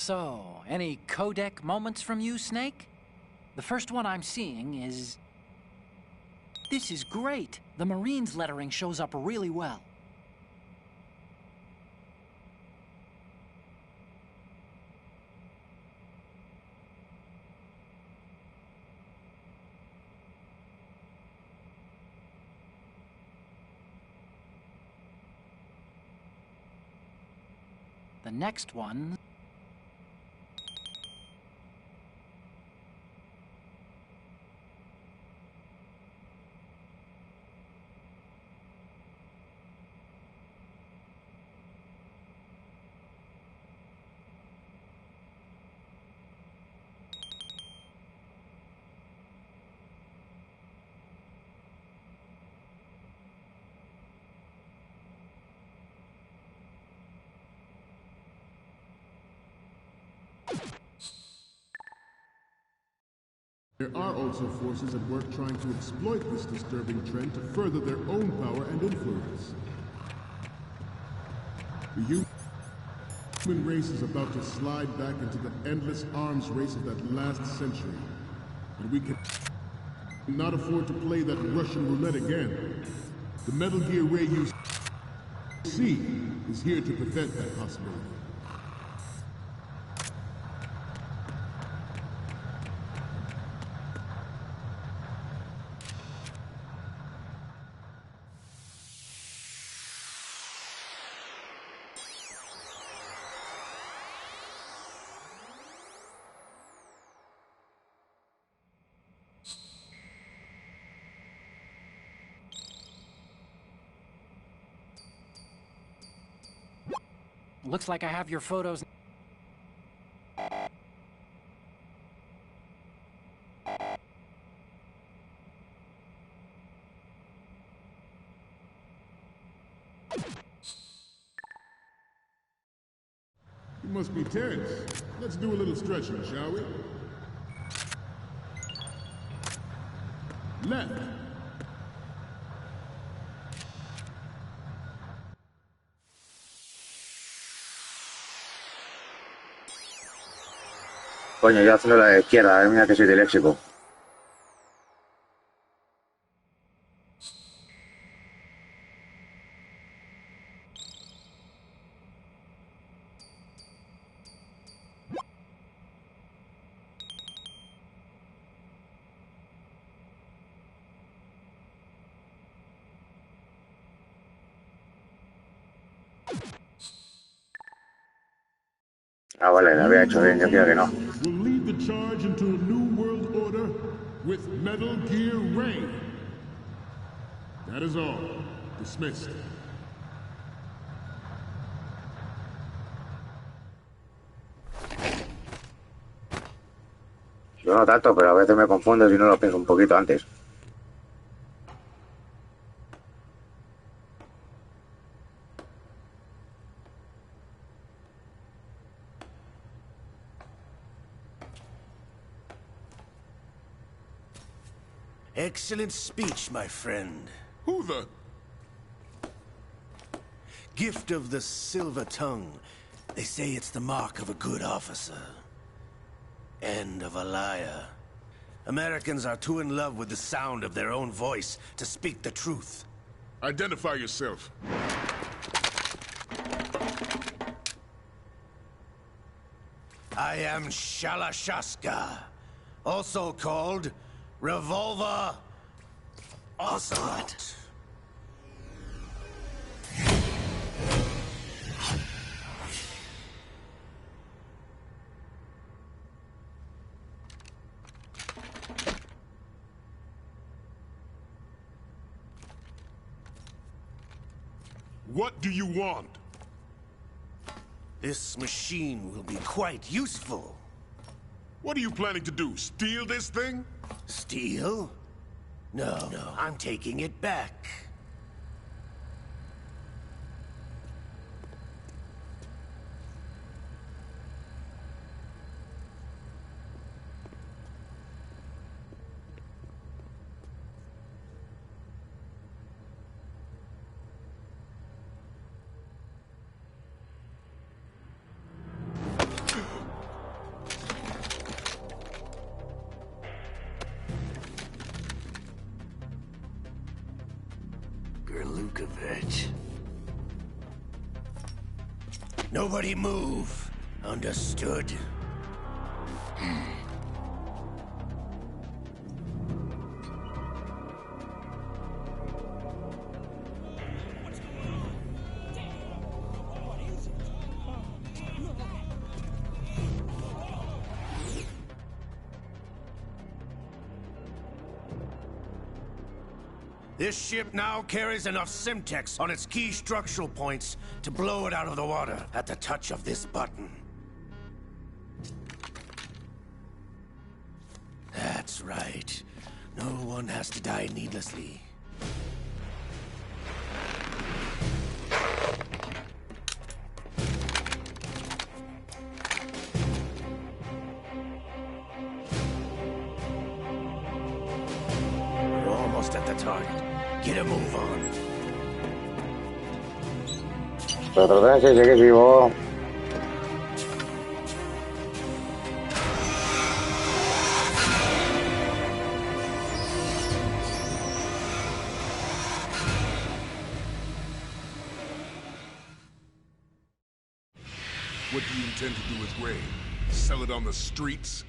[SPEAKER 5] So, any codec moments from you, Snake? The first one I'm seeing is... This is great! The Marines lettering shows up really well. The next one...
[SPEAKER 12] There are also forces at work trying to exploit this disturbing trend to further their own power and influence. The human race is about to slide back into the endless arms race of that last century. And we cannot afford to play that Russian roulette again. The Metal Gear Ray you see is here to prevent that possibility.
[SPEAKER 5] Looks like I have your photos.
[SPEAKER 12] You must be tense. Let's do a little stretching, shall we? Left.
[SPEAKER 1] Coño, yo haciendo la de izquierda, mira que soy disléxico. Ah, vale, lo había hecho bien, yo quiero que no.
[SPEAKER 12] Will lead the charge into a new world order with Metal Gear Ray. That is all. Dismissed.
[SPEAKER 1] Yo no tanto, pero a veces me confundo si no lo pienso un poquito antes.
[SPEAKER 11] Excellent speech, my friend.
[SPEAKER 12] Who the?
[SPEAKER 11] Gift of the silver tongue. They say it's the mark of a good officer. And of a liar. Americans are too in love with the sound of their own voice to speak the truth.
[SPEAKER 12] Identify yourself.
[SPEAKER 11] I am Shalashaska, also called Revolver Ocelot.
[SPEAKER 12] What do you want?
[SPEAKER 11] This machine will be quite useful.
[SPEAKER 12] What are you planning to do? Steal this thing?
[SPEAKER 11] Steal? No, I'm taking it back. Nobody move. Understood? This ship now carries enough Simtex on its key structural points to blow it out of the water at the touch of this button. That's right. No one has to die needlessly. We're almost at the target. Get a move on.
[SPEAKER 1] Pero tras ese que vivo.
[SPEAKER 12] What do you intend to do with Ray? Sell it on the streets?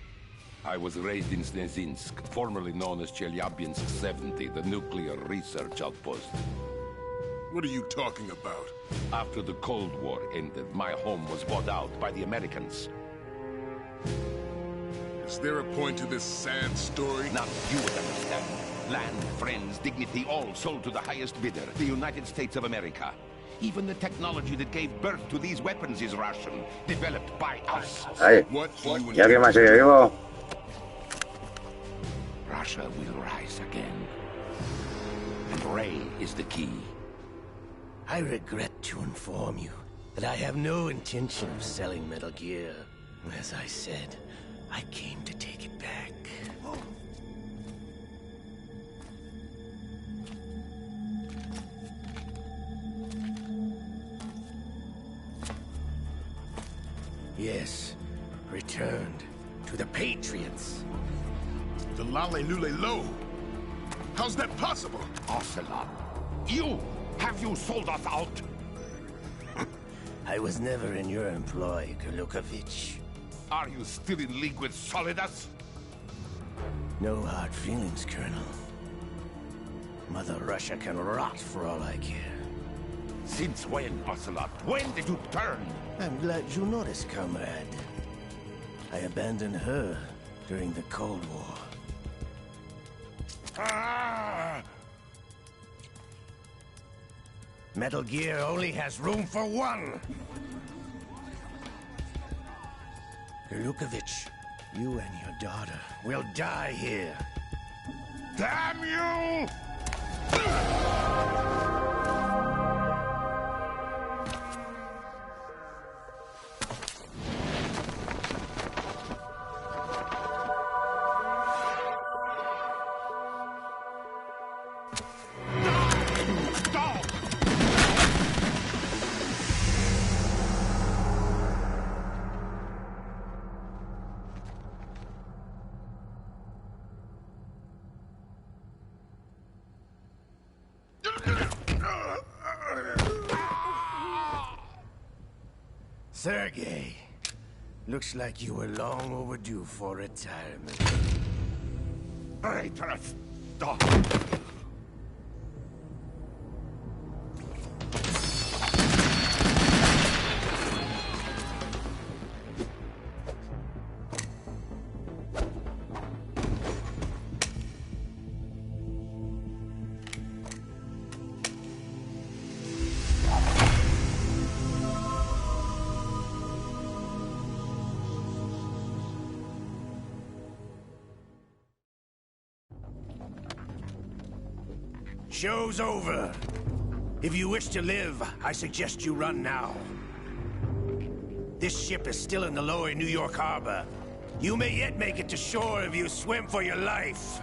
[SPEAKER 3] I was raised in Snezinsk, formerly known as Chelyabinsk 70, the nuclear research outpost.
[SPEAKER 12] What are you talking about?
[SPEAKER 3] After the Cold War ended, my home was bought out by the Americans.
[SPEAKER 12] Is there a point to this sad story?
[SPEAKER 3] Not you would understand. Land, friends, dignity, all sold to the highest bidder, the United States of America. Even the technology that gave birth to these weapons is Russian, developed by us.
[SPEAKER 1] Ay, ¿y alguien más sigue vivo?
[SPEAKER 3] Russia will rise again. And Ray is the key.
[SPEAKER 11] I regret to inform you that I have no intention of selling Metal Gear. As I said, I came to take it back. Yes, returned to the Patriots.
[SPEAKER 12] The Lale Lule Lo? How's that possible?
[SPEAKER 3] Ocelot, have you sold us out?
[SPEAKER 11] I was never in your employ, Kurlukovich.
[SPEAKER 3] Are you still in league with Solidus?
[SPEAKER 11] No hard feelings, Colonel. Mother Russia can rot for all I care.
[SPEAKER 3] Since when, Ocelot? When did you turn?
[SPEAKER 11] I'm glad you noticed, comrade. I abandoned her during the Cold War.
[SPEAKER 3] Ah!
[SPEAKER 11] Metal Gear only has room for one! Lukovich, you and your daughter will die here.
[SPEAKER 3] Damn you!
[SPEAKER 11] Sergei, looks like you were long overdue for retirement.
[SPEAKER 3] Traitorous! Stop!
[SPEAKER 11] Show's over. If you wish to live, I suggest you run now. This ship is still in the lower New York harbor. You may yet make it to shore if you swim for your life.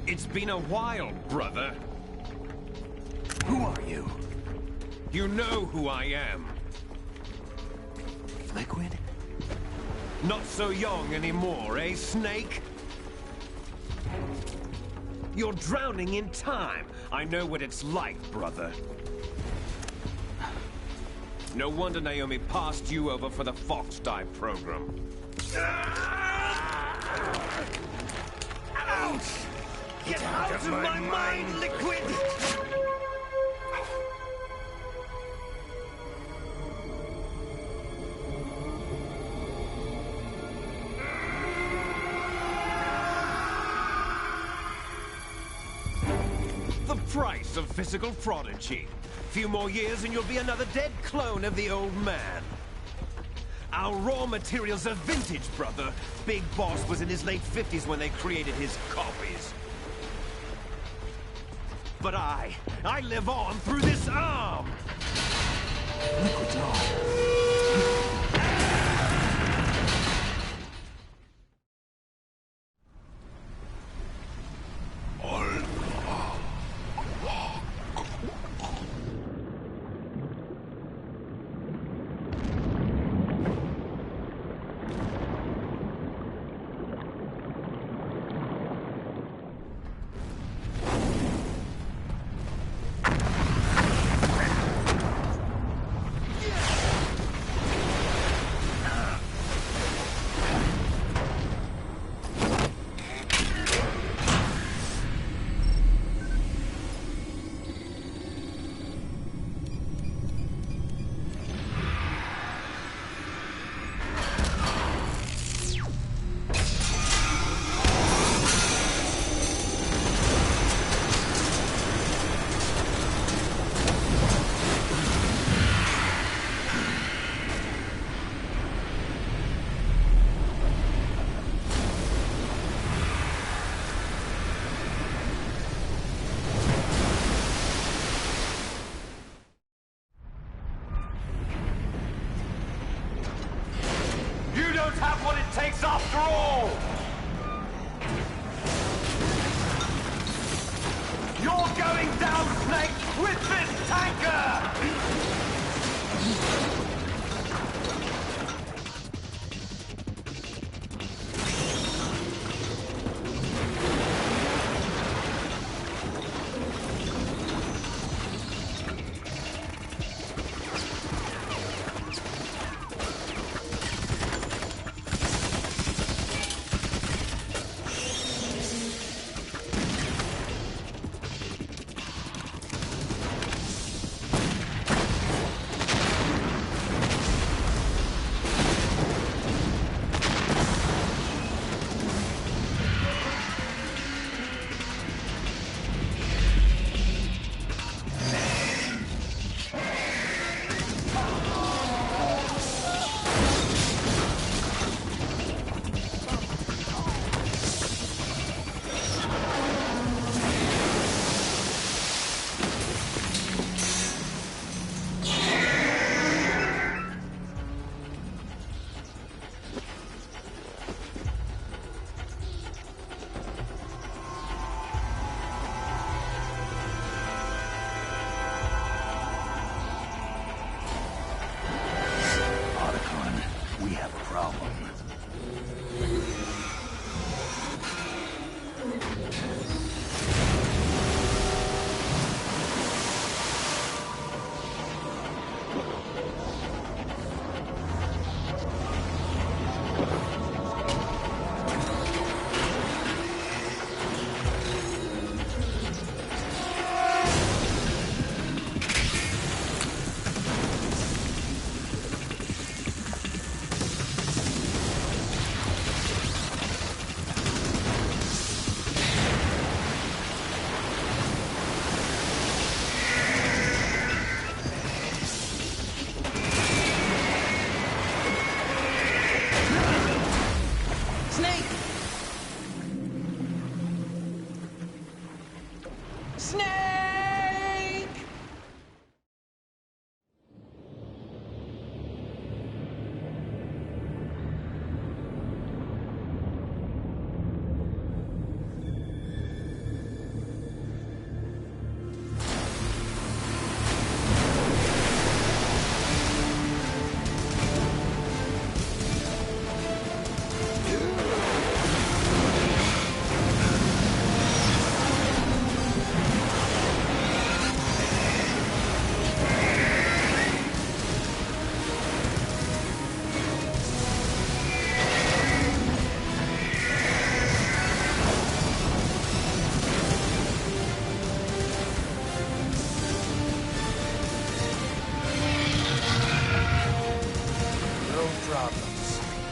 [SPEAKER 3] It's been a while, brother.
[SPEAKER 4] Who are you?
[SPEAKER 3] You know who I am.
[SPEAKER 4] Liquid?
[SPEAKER 3] Not so young anymore, eh, Snake? You're drowning in time. I know what it's like, brother. No wonder Naomi passed you over for the Fox Dive program.
[SPEAKER 11] Ouch! Get out of my mind, Liquid!
[SPEAKER 3] The price of physical prodigy. Few more years and you'll be another dead clone of the old man. Our raw materials are vintage, brother. Big Boss was in his late 50s when they created his copies. But I live on through this arm!
[SPEAKER 4] Liquid's on.
[SPEAKER 3] don't have what it takes after all! You're going down, Snake, with this tanker!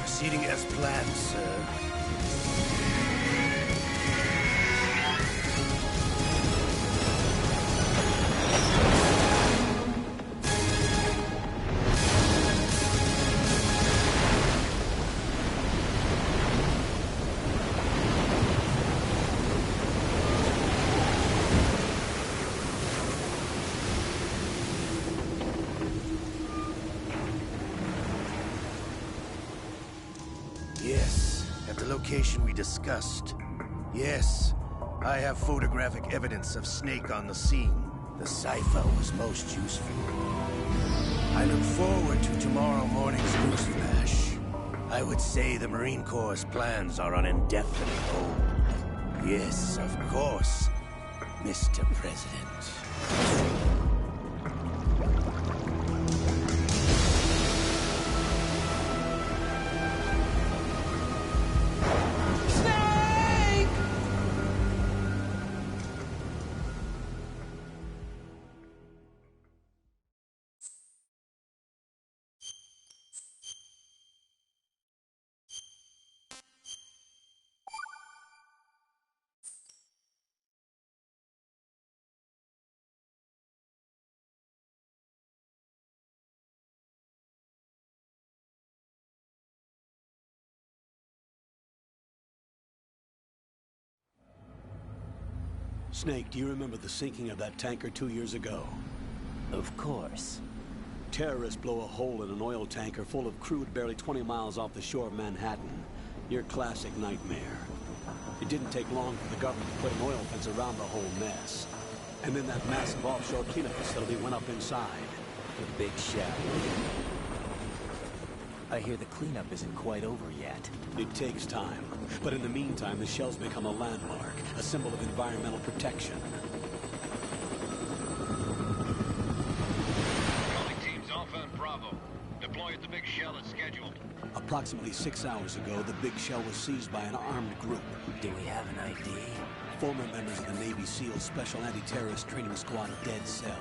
[SPEAKER 11] Proceeding as planned, sir. Yes, at the location we discussed. Yes, I have photographic evidence of Snake on the scene. The cipher was most useful. I look forward to tomorrow morning's news flash. I would say the Marine Corps' plans are on indefinite hold. Yes, of course, Mr. President.
[SPEAKER 10] Snake, do you remember the sinking of that tanker 2 years ago?
[SPEAKER 13] Of course.
[SPEAKER 10] Terrorists blow a hole in an oil tanker full of crude barely 20 miles off the shore of Manhattan. Your classic nightmare. It didn't take long for the government to put an oil fence around the whole mess. And then that massive offshore cleanup facility went up inside.
[SPEAKER 13] The big shell. I hear the cleanup isn't quite over yet.
[SPEAKER 10] It takes time. But in the meantime, the shell's become a landmark, a symbol of environmental protection.
[SPEAKER 8] Calling teams Alpha and Bravo. Deploy at the big shell as scheduled.
[SPEAKER 10] Approximately 6 hours ago, the big shell was seized by an armed group.
[SPEAKER 13] Do we have an ID?
[SPEAKER 10] Former members of the Navy SEAL Special Anti-Terrorist Training Squad Dead Cell.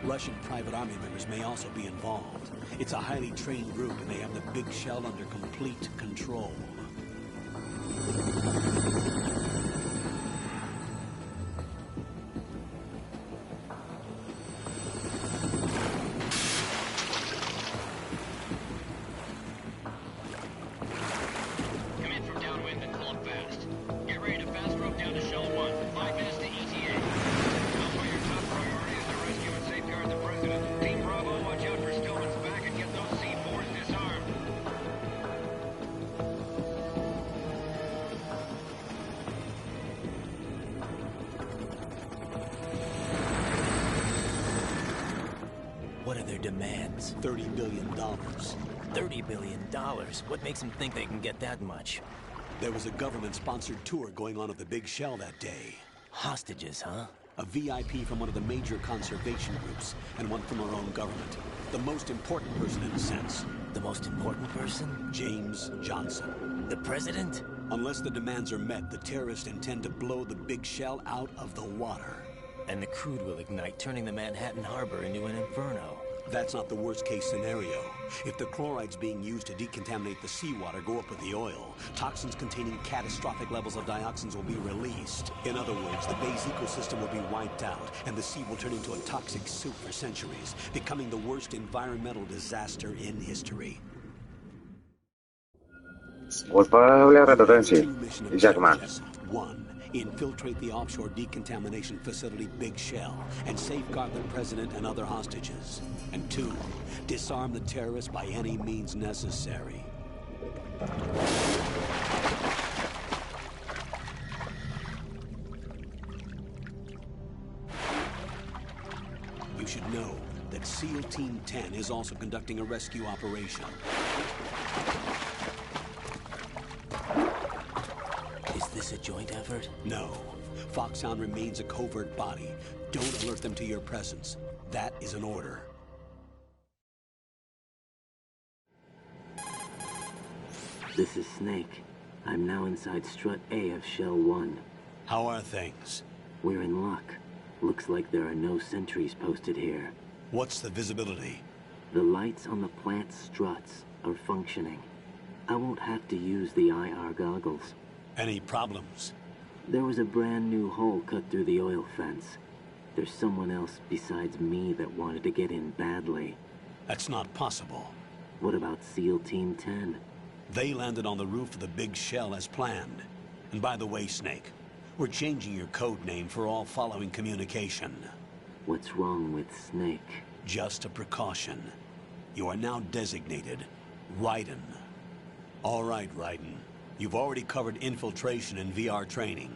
[SPEAKER 10] Russian private army members may also be involved. It's a highly trained group, and they have the big shell under complete control.
[SPEAKER 8] Come in from downwind and pull it fast. Get ready to fast rope down to Shell 1. 5 minutes to ETA. Alpha, your top priority is to rescue and safeguard the president. Team Bravo, watch out for Stillman's back and get those C4s disarmed.
[SPEAKER 13] What are their demands?
[SPEAKER 10] $30 billion.
[SPEAKER 13] $30 billion? What makes them think they can get that much?
[SPEAKER 10] There was a government-sponsored tour going on at the big shell that day.
[SPEAKER 13] Hostages, huh?
[SPEAKER 10] A VIP from one of the major conservation groups, and one from our own government. The most important person in a sense.
[SPEAKER 13] The most important person?
[SPEAKER 10] James Johnson.
[SPEAKER 13] The president?
[SPEAKER 10] Unless the demands are met, the terrorists intend to blow the big shell out of the water.
[SPEAKER 13] And the crude will ignite, turning the Manhattan Harbor into an inferno.
[SPEAKER 10] That's not the worst-case scenario. If the chlorides being used to decontaminate the seawater go up with the oil, toxins containing catastrophic levels of dioxins will be released. In other words, the bay's ecosystem will be wiped out, and the sea will turn into a toxic soup for centuries, becoming the worst environmental disaster in history.
[SPEAKER 1] Culpable retorrenci. Jackman.
[SPEAKER 10] 1. Infiltrate the offshore decontamination facility Big Shell and safeguard the president and other hostages. And 2. Disarm the terrorists by any means necessary. You should know that SEAL Team 10 is also conducting a rescue operation.
[SPEAKER 13] Is this a joint effort?
[SPEAKER 10] No. Foxhound remains a covert body. Don't alert them to your presence. That is an order.
[SPEAKER 14] This is Snake. I'm now inside Strut A of Shell 1.
[SPEAKER 10] How are things?
[SPEAKER 14] We're in luck. Looks like there are no sentries posted here.
[SPEAKER 10] What's the visibility?
[SPEAKER 14] The lights on the plant struts are functioning. I won't have to use the IR goggles.
[SPEAKER 10] Any problems?
[SPEAKER 14] There was a brand new hole cut through the oil fence. There's someone else besides me that wanted to get in badly.
[SPEAKER 10] That's not possible.
[SPEAKER 14] What about SEAL Team 10?
[SPEAKER 10] They landed on the roof of the Big Shell as planned. And by the way, Snake, we're changing your code name for all following communication.
[SPEAKER 14] What's wrong with Snake?
[SPEAKER 10] Just a precaution. You are now designated Raiden. All right, Raiden. You've already covered infiltration and VR training.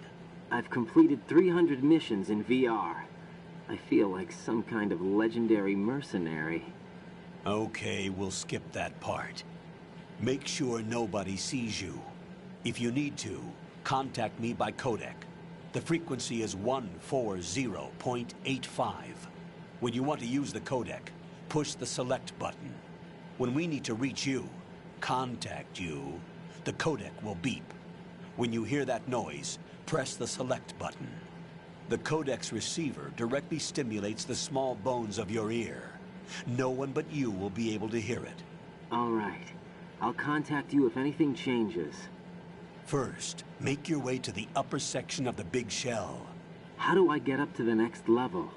[SPEAKER 14] I've completed 300 missions in VR. I feel like some kind of legendary mercenary.
[SPEAKER 10] Okay, we'll skip that part. Make sure nobody sees you. If you need to, contact me by codec. The frequency is 140.85. When you want to use the codec, push the select button. When we need to reach you, contact you, the codec will beep. When you hear that noise, press the select button. The codec's receiver directly stimulates the small bones of your ear. No one but you will be able to hear it.
[SPEAKER 14] All right. I'll contact you if anything changes.
[SPEAKER 10] First, make your way to the upper section of the Big Shell.
[SPEAKER 14] How do I get up to the next level?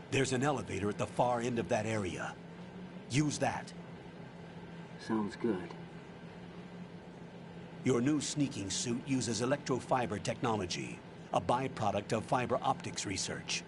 [SPEAKER 10] There's an elevator at the far end of that area. Use that.
[SPEAKER 14] Sounds good.
[SPEAKER 10] Your new sneaking suit uses electrofiber technology, a byproduct of fiber optics research.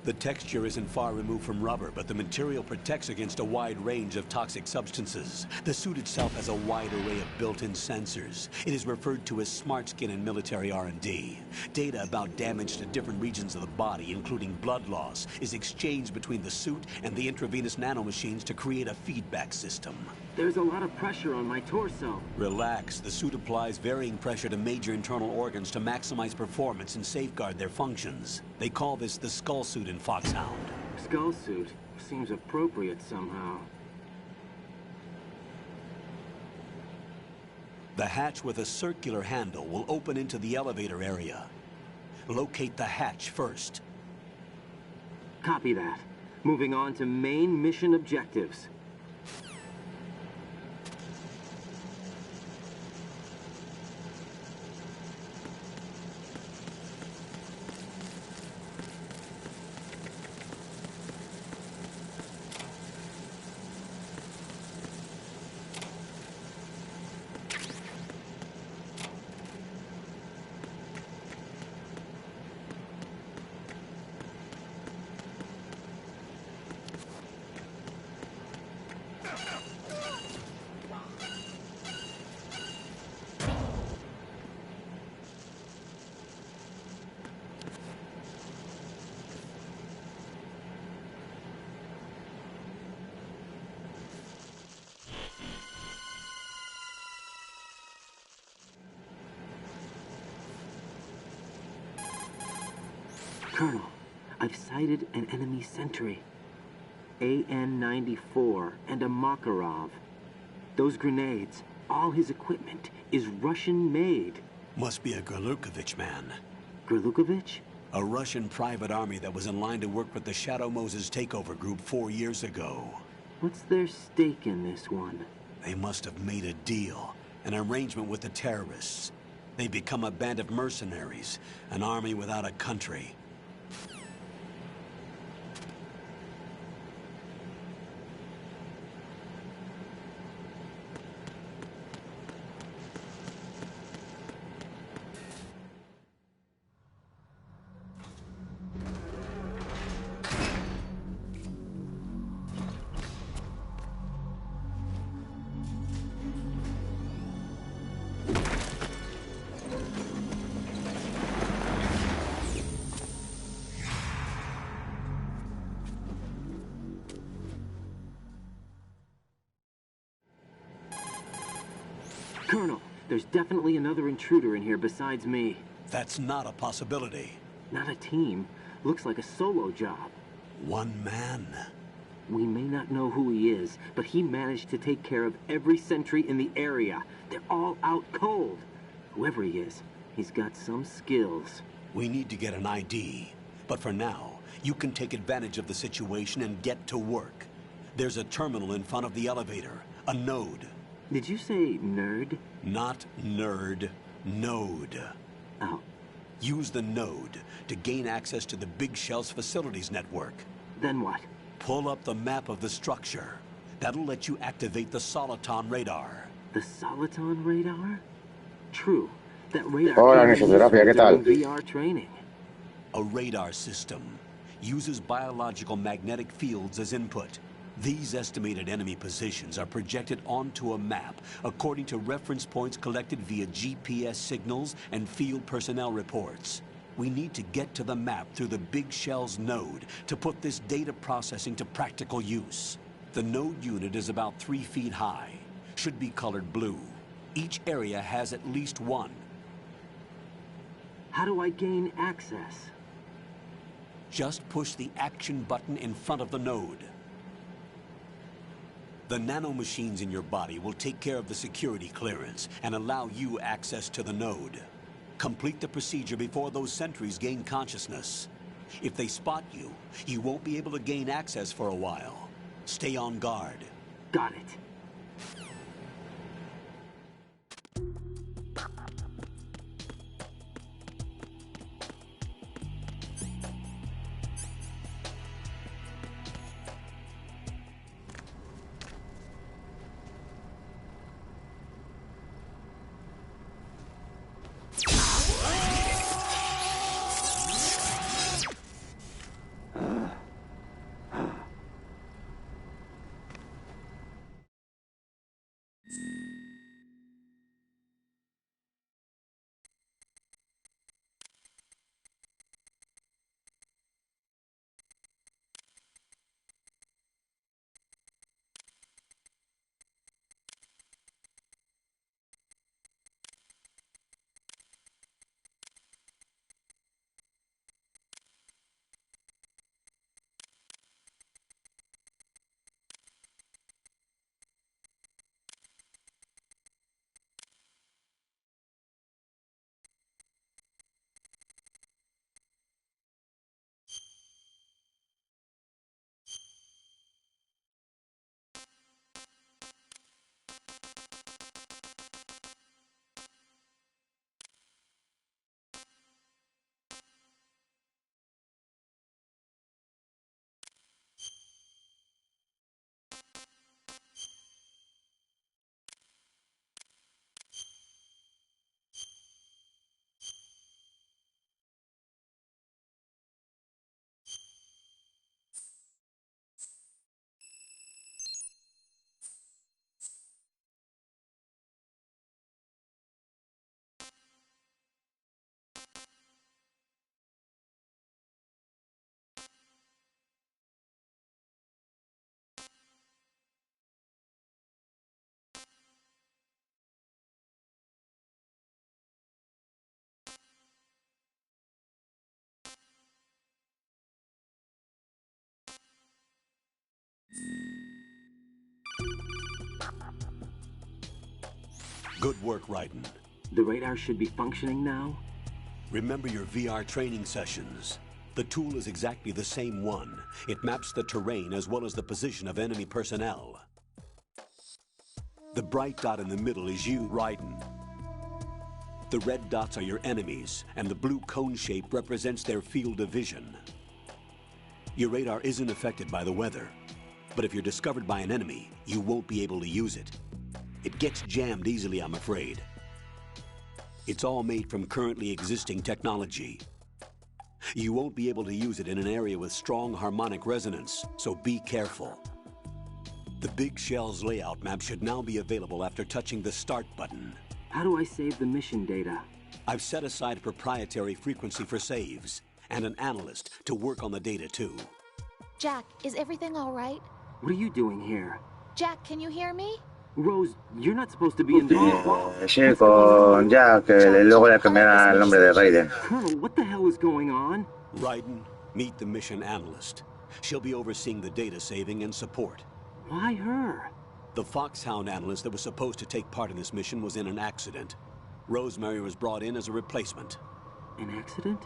[SPEAKER 10] The texture isn't far removed from rubber, but the material protects against a wide range of toxic substances. The suit itself has a wide array of built-in sensors. It is referred to as smart skin in military R&D. Data about damage to different regions of the body, including blood loss, is exchanged between the suit and the intravenous nanomachines to create a feedback system.
[SPEAKER 14] There's a lot of pressure on my torso.
[SPEAKER 10] Relax. The suit applies varying pressure to major internal organs to maximize performance and safeguard their functions. They call this the skull suit in Foxhound.
[SPEAKER 14] Skull suit seems appropriate somehow.
[SPEAKER 10] The hatch with a circular handle will open into the elevator area. Locate the hatch first.
[SPEAKER 14] Copy that. Moving on to main mission objectives. Colonel, I've sighted an enemy sentry. AN-94 and a Makarov. Those grenades, all his equipment, is Russian-made.
[SPEAKER 10] Must be a Gorlukovich man.
[SPEAKER 14] Gorlukovich?
[SPEAKER 10] A Russian private army that was in line to work with the Shadow Moses takeover group 4 years ago.
[SPEAKER 14] What's their stake in this one?
[SPEAKER 10] They must have made a deal, an arrangement with the terrorists. They become a band of mercenaries, an army without a country.
[SPEAKER 14] Colonel, there's definitely another intruder in here besides me.
[SPEAKER 10] That's not a possibility.
[SPEAKER 14] Not a team. Looks like a solo job.
[SPEAKER 10] One man.
[SPEAKER 14] We may not know who he is, but he managed to take care of every sentry in the area. They're all out cold. Whoever he is, he's got some skills.
[SPEAKER 10] We need to get an ID. But for now, you can take advantage of the situation and get to work. There's a terminal in front of the elevator. A node.
[SPEAKER 14] Did you say nerd?
[SPEAKER 10] Not nerd. Node.
[SPEAKER 14] Oh.
[SPEAKER 10] Use the node to gain access to the Big Shell's facilities network.
[SPEAKER 14] Then what?
[SPEAKER 10] Pull up the map of the structure. That'll let you activate the Soliton radar.
[SPEAKER 14] The Soliton radar? True. That radar
[SPEAKER 1] Hola, Nisoterapia, ¿qué tal?
[SPEAKER 14] VR training.
[SPEAKER 10] A radar system uses biological magnetic fields as input. These estimated enemy positions are projected onto a map according to reference points collected via GPS signals and field personnel reports. We need to get to the map through the Big Shell's node to put this data processing to practical use. The node unit is about 3 feet high, should be colored blue. Each area has at least one.
[SPEAKER 14] How do I gain access?
[SPEAKER 10] Just push the action button in front of the node. The nanomachines in your body will take care of the security clearance and allow you access to the node. Complete the procedure before those sentries gain consciousness. If they spot you, you won't be able to gain access for a while. Stay on guard.
[SPEAKER 14] Got it.
[SPEAKER 10] Good work, Raiden.
[SPEAKER 14] The radar should be functioning now?
[SPEAKER 10] Remember your VR training sessions. The tool is exactly the same one. It maps the terrain as well as the position of enemy personnel. The bright dot in the middle is you, Raiden. The red dots are your enemies, and the blue cone shape represents their field of vision. Your radar isn't affected by the weather, but if you're discovered by an enemy, you won't be able to use it. It gets jammed easily, I'm afraid. It's all made from currently existing technology. You won't be able to use it in an area with strong harmonic resonance, so be careful. The Big Shell's layout map should now be available after touching the Start button.
[SPEAKER 14] How do I save the mission data?
[SPEAKER 10] I've set aside a proprietary frequency for saves, and an analyst to work on the data too.
[SPEAKER 15] Jack, is everything all right?
[SPEAKER 14] What are you doing here?
[SPEAKER 15] Jack, can you hear me?
[SPEAKER 14] Rose, you're not supposed to be involved.
[SPEAKER 1] Sí, con Jack, luego le cambiará el nombre de Raiden.
[SPEAKER 14] Colonel, what the hell is going on?
[SPEAKER 10] Raiden, meet the mission analyst. She'll be overseeing the data saving and support.
[SPEAKER 14] Why her?
[SPEAKER 10] The Foxhound analyst that was supposed to take part in this mission was in an accident. Rosemary was brought in as a replacement.
[SPEAKER 14] An accident?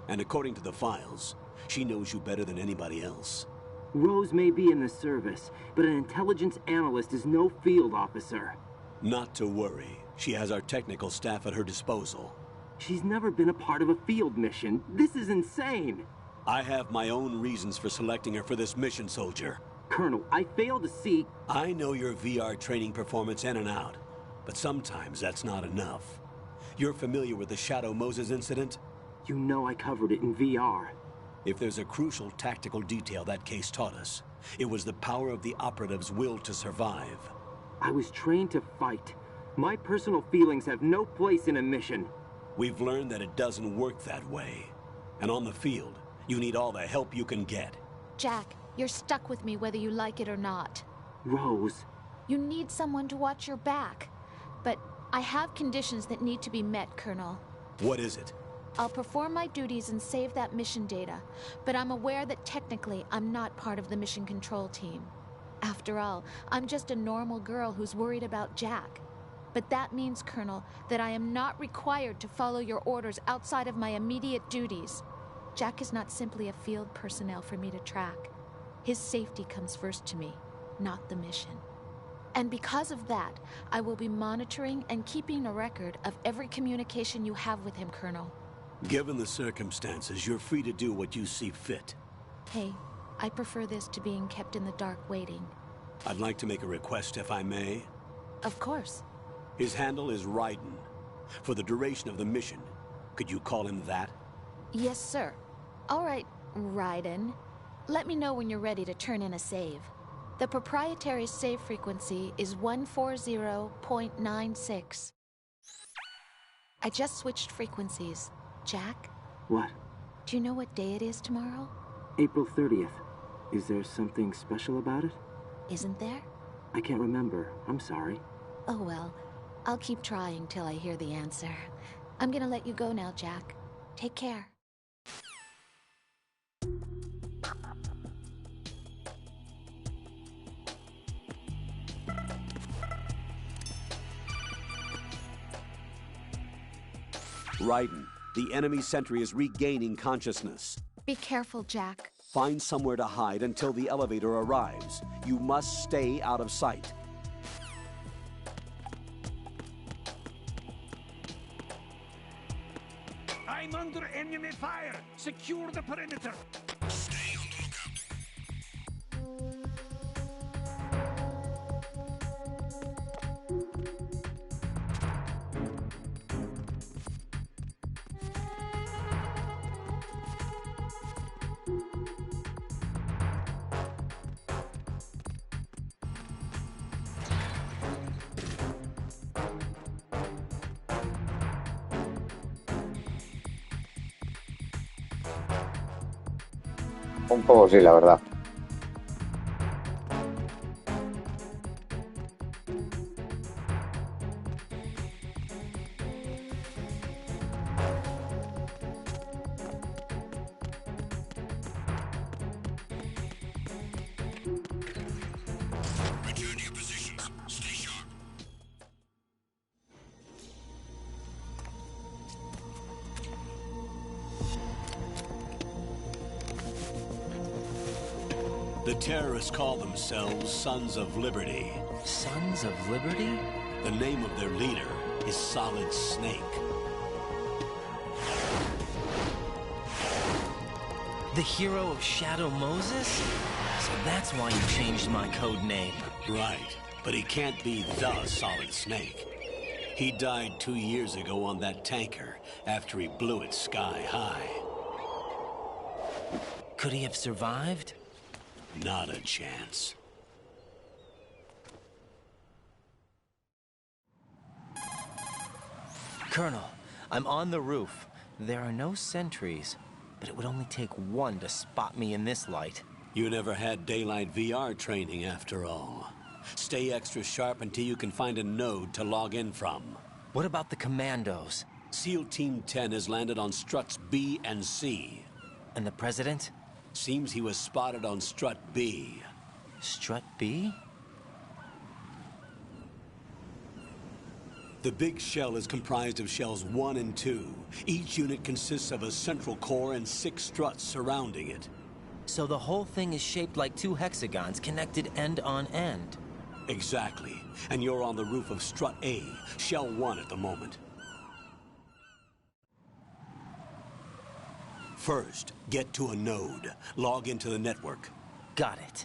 [SPEAKER 10] And according to the files, she knows you better than anybody else.
[SPEAKER 14] Rose may be in the service, but an intelligence analyst is no field officer.
[SPEAKER 10] Not to worry. She has our technical staff at her disposal.
[SPEAKER 14] She's never been a part of a field mission. This is insane.
[SPEAKER 10] I have my own reasons for selecting her for this mission, soldier.
[SPEAKER 14] Colonel, I fail to see...
[SPEAKER 10] I know your VR training performance in and out, but sometimes that's not enough. You're familiar with the Shadow Moses incident?
[SPEAKER 14] You know I covered it in VR.
[SPEAKER 10] If there's a crucial tactical detail that case taught us, it was the power of the operative's will to survive.
[SPEAKER 14] I was trained to fight. My personal feelings have no place in a mission.
[SPEAKER 10] We've learned that it doesn't work that way. And on the field, you need all the help you can get.
[SPEAKER 15] Jack, you're stuck with me whether you like it or not.
[SPEAKER 14] Rose.
[SPEAKER 15] You need someone to watch your back. But I have conditions that need to be met, Colonel.
[SPEAKER 10] What is it?
[SPEAKER 15] I'll perform my duties and save that mission data, but I'm aware that technically I'm not part of the mission control team. After all, I'm just a normal girl who's worried about Jack. But that means, Colonel, that I am not required to follow your orders outside of my immediate duties. Jack is not simply a field personnel for me to track. His safety comes first to me, not the mission. And because of that, I will be monitoring and keeping a record of every communication you have with him, Colonel.
[SPEAKER 10] Given the circumstances, you're free to do what you see fit.
[SPEAKER 15] Hey, I prefer this to being kept in the dark waiting.
[SPEAKER 10] I'd like to make a request, if I may.
[SPEAKER 15] Of course.
[SPEAKER 10] His handle is Raiden. For the duration of the mission, could you call him that?
[SPEAKER 15] Yes, sir. All right, Raiden. Let me know when you're ready to turn in a save. The proprietary save frequency is 140.96. I just switched frequencies. Jack?
[SPEAKER 14] What?
[SPEAKER 15] Do you know what day it is tomorrow?
[SPEAKER 14] April 30th. Is there something special about it?
[SPEAKER 15] Isn't there?
[SPEAKER 14] I can't remember. I'm sorry.
[SPEAKER 15] Oh well. I'll keep trying till I hear the answer. I'm gonna let you go now, Jack. Take care.
[SPEAKER 10] Raiden, the enemy sentry is regaining consciousness.
[SPEAKER 15] Be careful, Jack.
[SPEAKER 10] Find somewhere to hide until the elevator arrives. You must stay out of sight.
[SPEAKER 6] I'm under enemy fire. Secure the perimeter.
[SPEAKER 7] Stay on the lookout.
[SPEAKER 1] Un poco sí, la verdad.
[SPEAKER 7] Return to your positions. Stay sharp.
[SPEAKER 10] The terrorists call themselves Sons of Liberty.
[SPEAKER 13] Sons of Liberty?
[SPEAKER 10] The name of their leader is Solid Snake.
[SPEAKER 13] The hero of Shadow Moses? So that's why you changed my code name.
[SPEAKER 10] Right, but he can't be the Solid Snake. He died 2 years ago on that tanker after he blew it sky high.
[SPEAKER 13] Could he have survived?
[SPEAKER 10] Not a chance.
[SPEAKER 13] Colonel, I'm on the roof. There are no sentries, but it would only take one to spot me in this light.
[SPEAKER 10] You never had daylight VR training after all. Stay extra sharp until you can find a node to log in from.
[SPEAKER 13] What about the commandos?
[SPEAKER 10] SEAL Team 10 has landed on struts B and C.
[SPEAKER 13] And the President?
[SPEAKER 10] Seems he was spotted on strut B.
[SPEAKER 13] Strut B?
[SPEAKER 10] The big shell is comprised of shells 1 and 2. Each unit consists of a central core and 6 struts surrounding it.
[SPEAKER 13] So the whole thing is shaped like 2 hexagons connected end on end.
[SPEAKER 10] Exactly. And you're on the roof of strut A, shell 1 at the moment. First, get to a node. Log into the network.
[SPEAKER 13] Got it.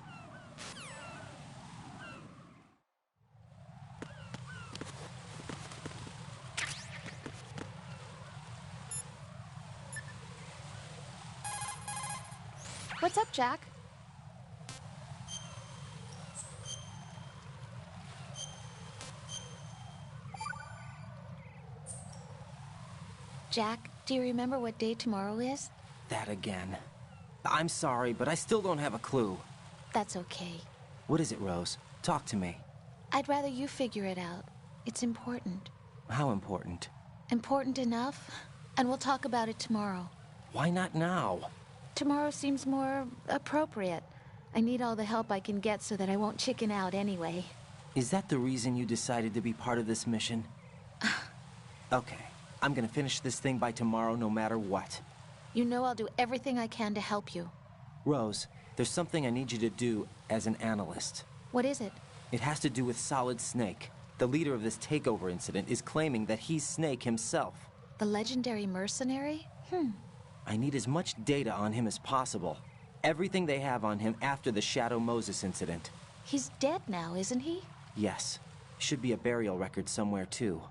[SPEAKER 15] What's up, Jack? Jack, do you remember what day tomorrow is?
[SPEAKER 13] That again. I'm sorry, but I still don't have a clue.
[SPEAKER 15] That's okay.
[SPEAKER 13] What is it, Rose? Talk to me.
[SPEAKER 15] I'd rather you figure it out. It's important.
[SPEAKER 13] How important?
[SPEAKER 15] Important enough, and we'll talk about it tomorrow.
[SPEAKER 13] Why not now?
[SPEAKER 15] Tomorrow seems more appropriate. I need all the help I can get so that I won't chicken out anyway.
[SPEAKER 13] Is that the reason you decided to be part of this mission? Okay, I'm gonna finish this thing by tomorrow no matter what.
[SPEAKER 15] You know I'll do everything I can to help you.
[SPEAKER 13] Rose, there's something I need you to do as an analyst.
[SPEAKER 15] What is it?
[SPEAKER 13] It has to do with Solid Snake. The leader of this takeover incident is claiming that he's Snake himself.
[SPEAKER 15] The legendary mercenary?
[SPEAKER 13] I need as much data on him as possible. Everything they have on him after the Shadow Moses incident.
[SPEAKER 15] He's dead now, isn't he?
[SPEAKER 13] Yes. Should be a burial record somewhere, too.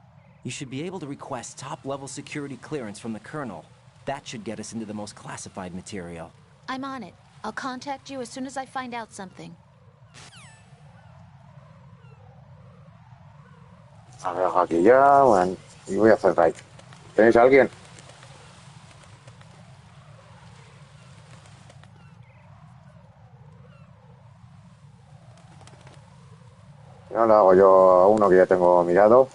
[SPEAKER 13] You should be able to request top-level security clearance from the Colonel. That should get us into the most classified material.
[SPEAKER 15] I'm on it. I'll contact you as soon as I find out something.
[SPEAKER 1] A ver, aquí ya, bueno, y voy a hacer right. ¿Tenéis a alguien? No lo hago yo a uno que ya tengo mirado.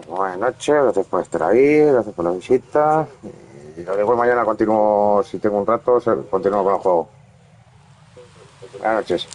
[SPEAKER 1] Buenas noches, gracias por estar ahí, gracias por la visita. Y lo dejo mañana, continúo, si tengo un rato, continúo con el juego. Buenas noches.